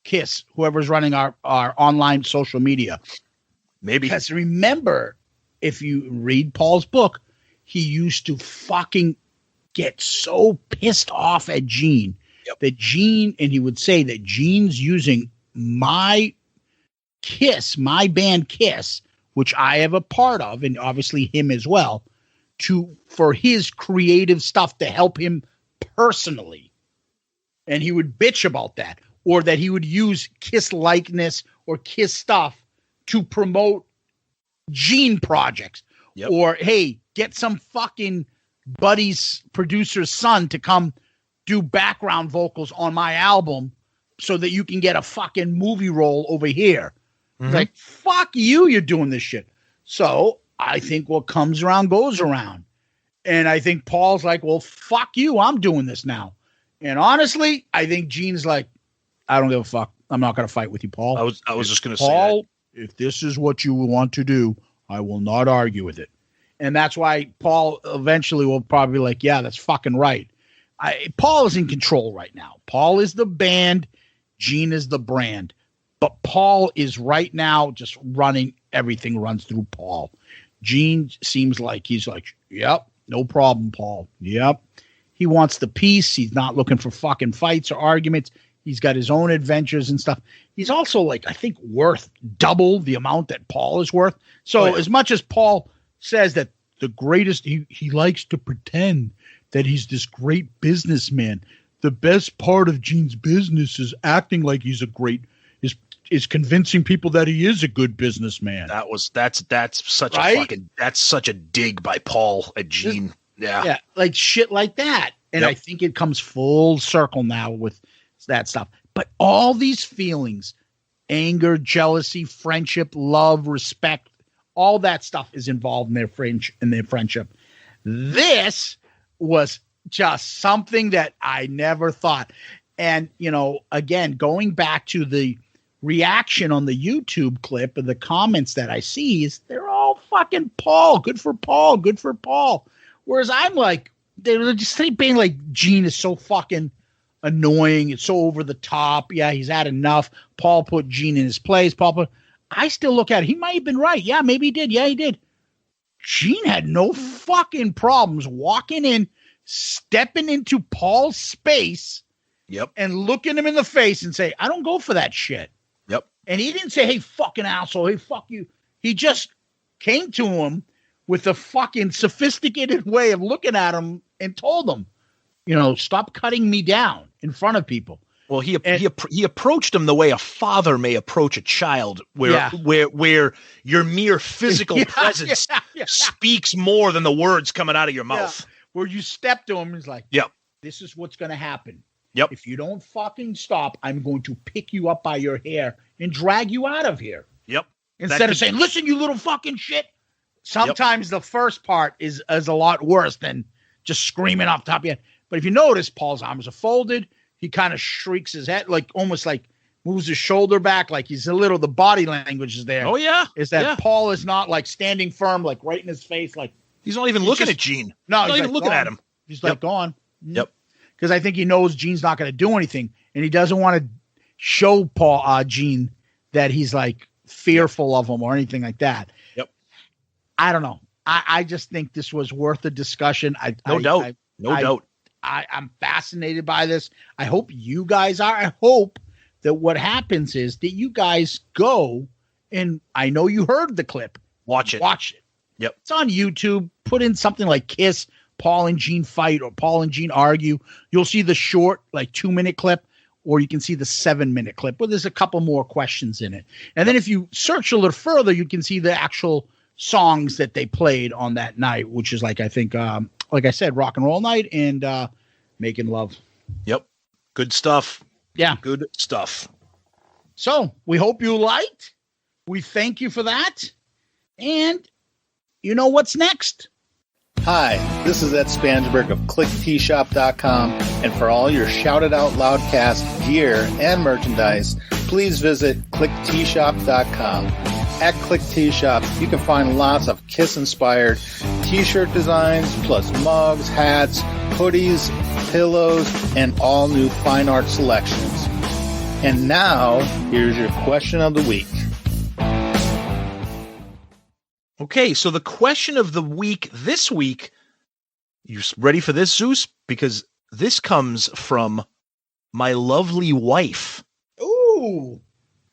Kiss, whoever's running our online social media. Maybe. Because remember, if you read Paul's book, he used to fucking get so pissed off at Gene that Gene, and he would say that Gene's using my Kiss, my band Kiss, which I have a part of, and obviously him as well, for his creative stuff to help him personally. And he would bitch about that, or that he would use Kiss likeness or Kiss stuff to promote Gene projects. Yep. Or, hey, get some fucking buddy's producer's son to come do background vocals on my album so that you can get a fucking movie role over here. Mm-hmm. Like, fuck you, you're doing this shit. So I think what comes around goes around. And I think Paul's like, well, fuck you, I'm doing this now. And honestly, I think Gene's like, I don't give a fuck. I'm not going to fight with you, Paul. I was just going to say Paul, if this is what you want to do, I will not argue with it. And that's why Paul eventually will probably be like, yeah, that's fucking right. Paul is in control right now. Paul is the band. Gene is the brand. But Paul is right now just running. Everything runs through Paul. Gene seems like he's like, yep, no problem, Paul. Yep. He wants the peace. He's not looking for fucking fights or arguments. He's got his own adventures and stuff. He's also, like, I think worth double the amount that Paul is worth. So as much as Paul says that the greatest, he likes to pretend that he's this great businessman. The best part of Gene's business is acting like he's a great, is convincing people that he is a good businessman. That's such a fucking, that's such a dig by Paul at Gene. Yeah, like shit like that. And I think it comes full circle now with that stuff. But all these feelings, anger, jealousy, friendship, love, respect, all that stuff is involved in their friendship. This was just something that I never thought. And, again, going back to the reaction on the YouTube clip and the comments that I see is they're all fucking Paul. Good for Paul. Good for Paul. Whereas I'm like, they're just being like, Gene is so fucking annoying. It's so over the top. Yeah, he's had enough. Paul put Gene in his place. I still look at it. He might have been right. Yeah, maybe he did. Yeah, he did. Gene had no fucking problems walking in, stepping into Paul's space. Yep. And looking him in the face and say, I don't go for that shit. Yep. And he didn't say, hey, fucking asshole. Hey, fuck you. He just came to him with a fucking sophisticated way of looking at him and told him, stop cutting me down in front of people. Well, he approached him the way a father may approach a child, where your mere physical presence speaks more than the words coming out of your mouth. Yeah. Where you step to him, he's like, "Yep, this is what's going to happen. Yep, if you don't fucking stop, I'm going to pick you up by your hair and drag you out of here." Yep. Instead of saying, "Listen, you little fucking shit." Sometimes the first part is a lot worse than just screaming off the top of your head. But if you notice, Paul's arms are folded. He kind of shrieks his head, like almost like moves his shoulder back, like he's the body language is there. Oh, yeah. Is that Paul is not like standing firm, like right in his face. Like he's not even looking at Gene. No, he's not even looking at him. He's like, go on. Yep. Because I think he knows Gene's not going to do anything. And he doesn't want to show Gene that he's like fearful of him or anything like that. Yep. I don't know. I just think this was worth a discussion. No doubt. I'm fascinated by this. I hope you guys are. I hope that what happens is that you guys go, and I know you heard the clip. Watch it. Yep. It's on YouTube. Put in something like Kiss, Paul and Gene fight, or Paul and Gene argue. You'll see the short, like 2-minute clip, or you can see the 7-minute clip where there's a couple more questions in it. And then if you search a little further, you can see the actual songs that they played on that night, which is like, I think, like I said, Rock and Roll Night and Making Love. Yep. Good stuff. Yeah. Good stuff. So we hope you liked. We thank you for that. And you know what's next. Hi, this is Ed Spansberg of ClickTshop.com. And for all your Shouted Out Loudcast gear and merchandise, please visit ClickTshop.com. At Click T-Shop, you can find lots of Kiss-inspired t-shirt designs, plus mugs, hats, hoodies, pillows, and all new fine art selections. And now, here's your question of the week. Okay, so the question of the week this week, you ready for this, Zeus? Because this comes from my lovely wife. Ooh,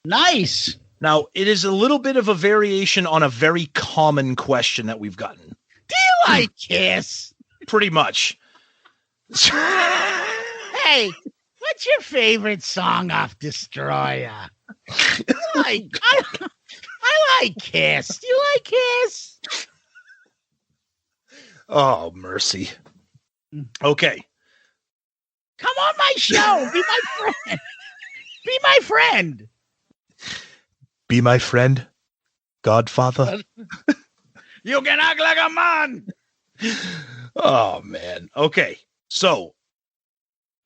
nice. Now, it is a little bit of a variation on a very common question that we've gotten. Do you like Kiss? Pretty much. Hey, what's your favorite song off Destroyer? I like Kiss. Do you like Kiss? Oh, mercy. Okay. Come on my show. Be my friend. Be my friend. Be my friend, Godfather. You can act like a man. Oh, man. Okay. So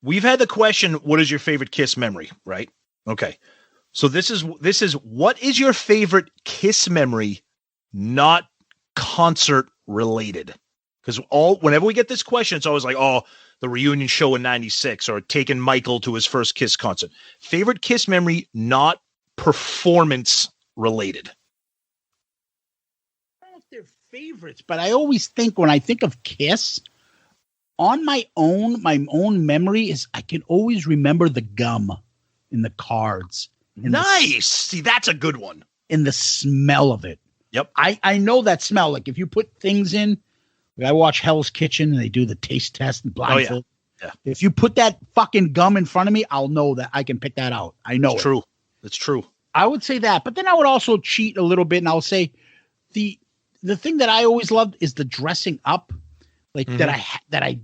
we've had the question, what is your favorite Kiss memory, right? Okay. So this is what is your favorite Kiss memory, not concert related? Because whenever we get this question, it's always like, oh, the reunion show in 96 or taking Michael to his first Kiss concert. Favorite Kiss memory, not performance related. I don't know if they're favorites, but I always think when I think of Kiss, on my own memory is I can always remember the gum in the cards. Nice. See, that's a good one. And the smell of it. Yep. I know that smell. Like if you put things in, like I watch Hell's Kitchen and they do the taste test and blindfold. Oh, yeah. If you put that fucking gum in front of me, I'll know that I can pick that out. I know it's true. It's true. I would say that, but then I would also cheat a little bit, and I'll say the thing that I always loved is the dressing up, like that I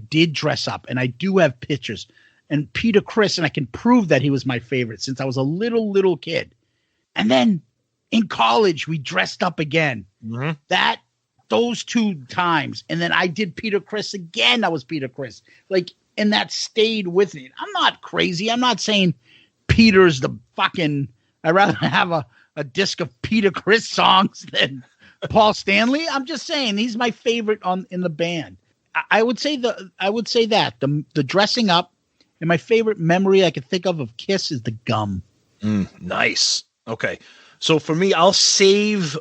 did dress up, and I do have pictures. And Peter Criss, and I can prove that he was my favorite since I was a little kid. And then in college, we dressed up again. Mm-hmm. Those 2 times, and then I did Peter Criss again. That was Peter Criss, and that stayed with me. I'm not crazy. I'm not saying Peter's the fucking. I'd rather have a disc of Peter Criss songs than Paul Stanley. I'm just saying he's my favorite in the band. I would say that the dressing up, and my favorite memory I could think of Kiss is the gum. Nice. Okay. So for me, I'll save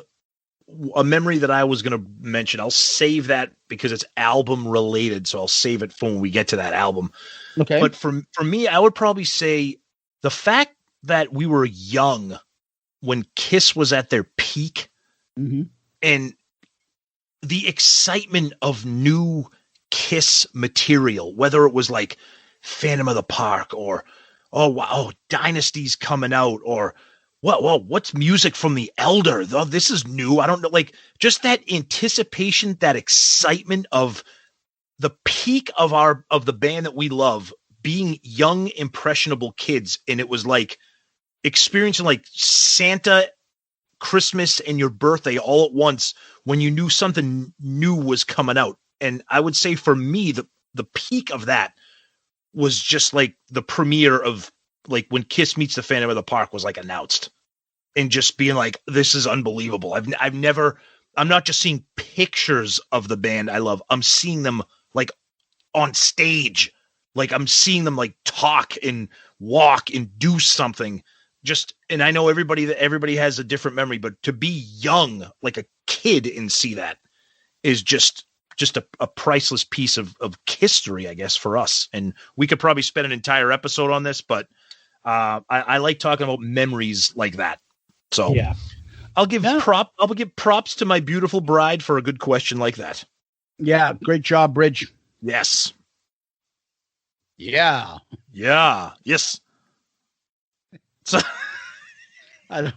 a memory that I was going to mention. I'll save that because it's album related. So I'll save it for when we get to that album. Okay. But for me, I would probably say the fact that we were young when Kiss was at their peak, and the excitement of new Kiss material, whether it was like Phantom of the Park or, oh, wow, Dynasty's coming out, or what's music from the Elder? Oh, this is new. I don't know. Like just that anticipation, that excitement of the peak of the band that we love, being young, impressionable kids. And it was like experiencing like Santa, Christmas, and your birthday all at once when you knew something new was coming out. And I would say for me, the peak of that was just like the premiere of like when Kiss Meets the Phantom of the Park was like announced, and just being like, this is unbelievable. I'm not just seeing pictures of the band I love. I'm seeing them like on stage. Like I'm seeing them like talk and walk and do something. And I know everybody has a different memory, but to be young, like a kid, and see that is just a priceless piece of history, I guess, for us. And we could probably spend an entire episode on this, but I like talking about memories like that. So yeah, I'll give props to my beautiful bride for a good question like that. Yeah, great job, Bridge. Yes. Yeah. Yeah. Yes. So, and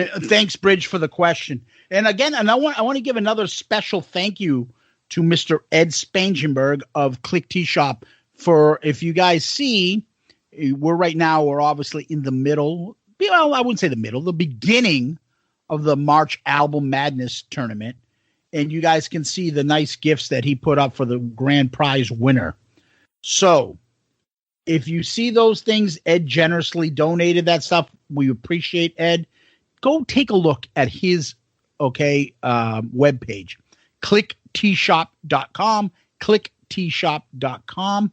thanks, Bridge, for the question. And again, I want to give another special thank you to Mr. Ed Spangenberg of Click Tea Shop for, if you guys see, we're obviously in the middle. Well, I wouldn't say the middle, the beginning of the March Album Madness tournament. And you guys can see the nice gifts that he put up for the grand prize winner. So if you see those things, Ed generously donated that stuff. We appreciate Ed. Go take a look at his webpage. ClickTeeshop.com. ClickTeeshop.com.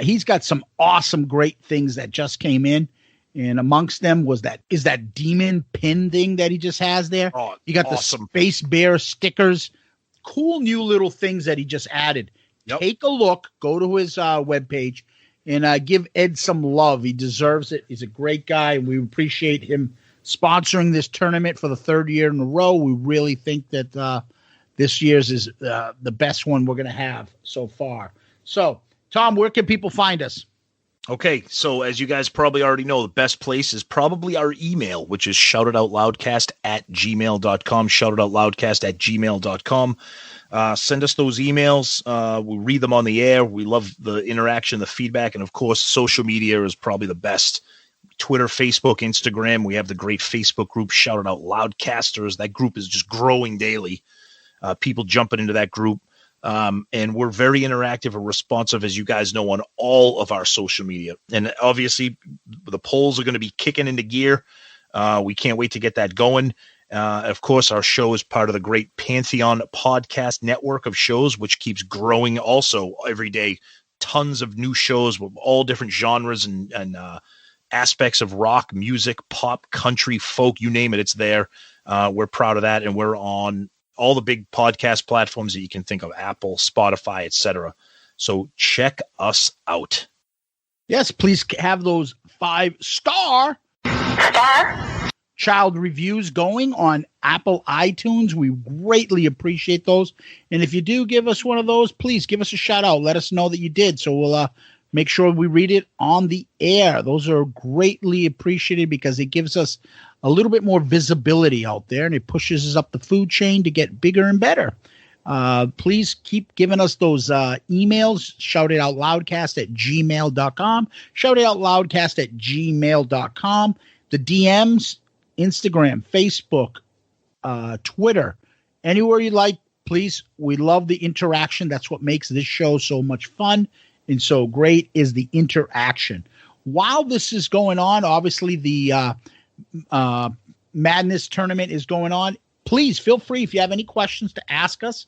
He's got some awesome, great things that just came in. And amongst them is that demon pin thing that he just has there. Oh, you got awesome. The Space Bear stickers. Cool new little things that he just added. Yep. Take a look. Go to his webpage and give Ed some love. He deserves it. He's a great guy, and we appreciate him sponsoring this tournament for the third year in a row. We really think that this year's is the best one we're going to have so far. So, Tom, where can people find us? Okay, so as you guys probably already know, the best place is probably our email, which is shoutitoutloudcast@gmail.com, shoutitoutloudcast@gmail.com. Send us those emails. We read them on the air. We love the interaction, the feedback, and of course, social media is probably the best. Twitter, Facebook, Instagram. We have the great Facebook group, Shout It Out Loudcasters. That group is just growing daily. People jumping into that group. And we're very interactive and responsive, as you guys know, on all of our social media. And obviously, the polls are going to be kicking into gear. We can't wait to get that going. Of course, our show is part of the great Pantheon podcast network of shows, which keeps growing also every day. Tons of new shows with all different genres and aspects of rock, music, pop, country, folk, you name it, it's there. We're proud of that, and we're on all the big podcast platforms that you can think of, Apple, Spotify, etc. So check us out. Yes, please have those 5-star child reviews going on Apple iTunes. We greatly appreciate those. And if you do give us one of those, please give us a shout out. Let us know that you did. So we'll make sure we read it on the air. Those are greatly appreciated because it gives us a little bit more visibility out there, and it pushes us up the food chain to get bigger and better. Please keep giving us those emails. shoutitoutloudcast@gmail.com. shoutitoutloudcast@gmail.com. The DMs, Instagram, Facebook, Twitter, anywhere you like, please. We love the interaction. That's what makes this show so much fun and so great, is the interaction. While this is going on, obviously the Madness tournament is going on. please feel free if you have any questions to ask us.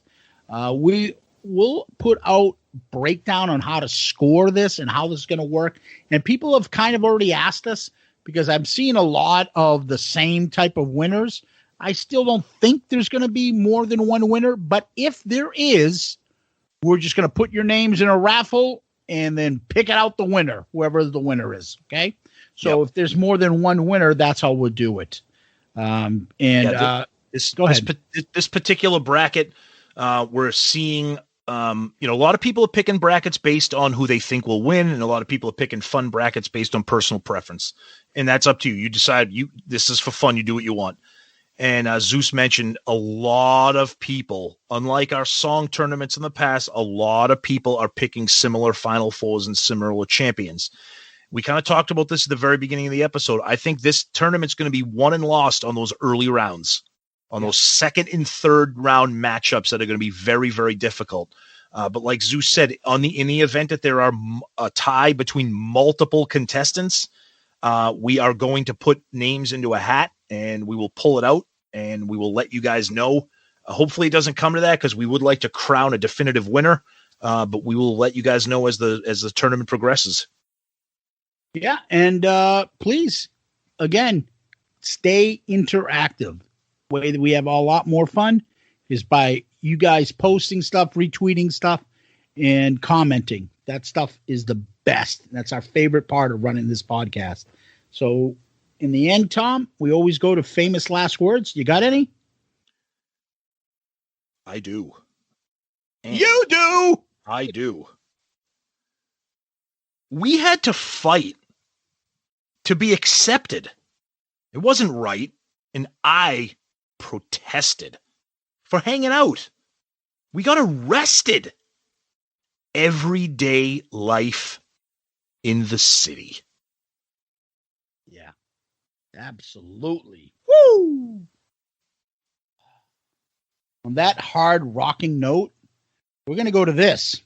We will put out breakdown on how to score this and how this is going to work. And people have kind of already asked us because I'm seeing a lot of the same type of winners. I still don't think there's going to be more than one winner, but if there is, we're just going to put your names in a raffle and then pick it out the winner, whoever the winner is. Okay. So if there's more than one winner, that's how we'll do it. Go ahead. This particular bracket, we're seeing, a lot of people are picking brackets based on who they think will win, and a lot of people are picking fun brackets based on personal preference. And that's up to you. You decide. This is for fun. You do what you want. And Zeus mentioned a lot of people, unlike our song tournaments in the past, a lot of people are picking similar Final Fours and similar champions. We kind of talked about this at the very beginning of the episode. I think this tournament's going to be won and lost on those early rounds, on those second and third round matchups that are going to be very, very difficult. But like Zeus said, in the event that there are a tie between multiple contestants, we are going to put names into a hat and we will pull it out and we will let you guys know. Hopefully it doesn't come to that because we would like to crown a definitive winner, but we will let you guys know as the tournament progresses. Yeah, and please, again, stay interactive. The way that we have a lot more fun is by you guys posting stuff, retweeting stuff, and commenting. That stuff is the best. That's our favorite part of running this podcast. So in the end, Tom, we always go to famous last words. You got any? I do. And you do. I do. We had to fight to be accepted. It wasn't right. And I protested for hanging out. We got arrested. Everyday life in the city. Yeah, absolutely. Woo! On that hard rocking note, we're going to go to this.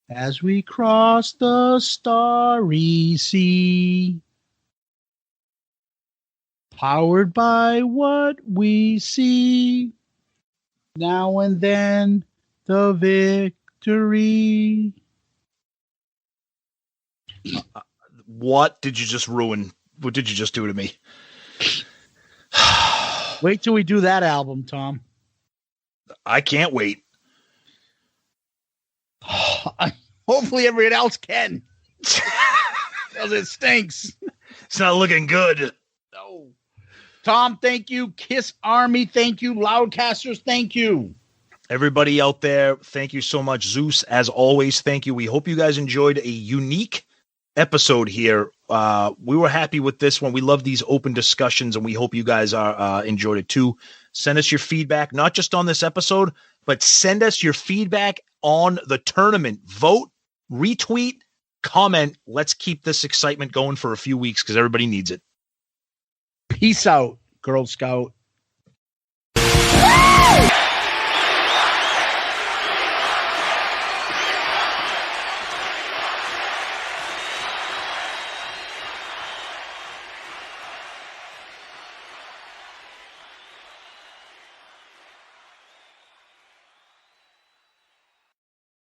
As we cross the starry sea, powered by what we see, now and then the victory. What did you just ruin? What did you just do to me? Wait till we do that album, Tom. I can't wait. Hopefully everyone else can. Because it stinks. It's not looking good. No. Tom, thank you. Kiss Army, thank you. Loudcasters, thank you. Everybody out there, thank you so much. Zeus, as always, thank you. We hope you guys enjoyed a unique episode here. We were happy with this one. We love these open discussions, and we hope you guys are enjoyed it too. Send us your feedback, not just on this episode, but send us your feedback on the tournament. Vote, retweet, comment. Let's keep this excitement going for a few weeks because everybody needs it. Peace out, Girl Scout.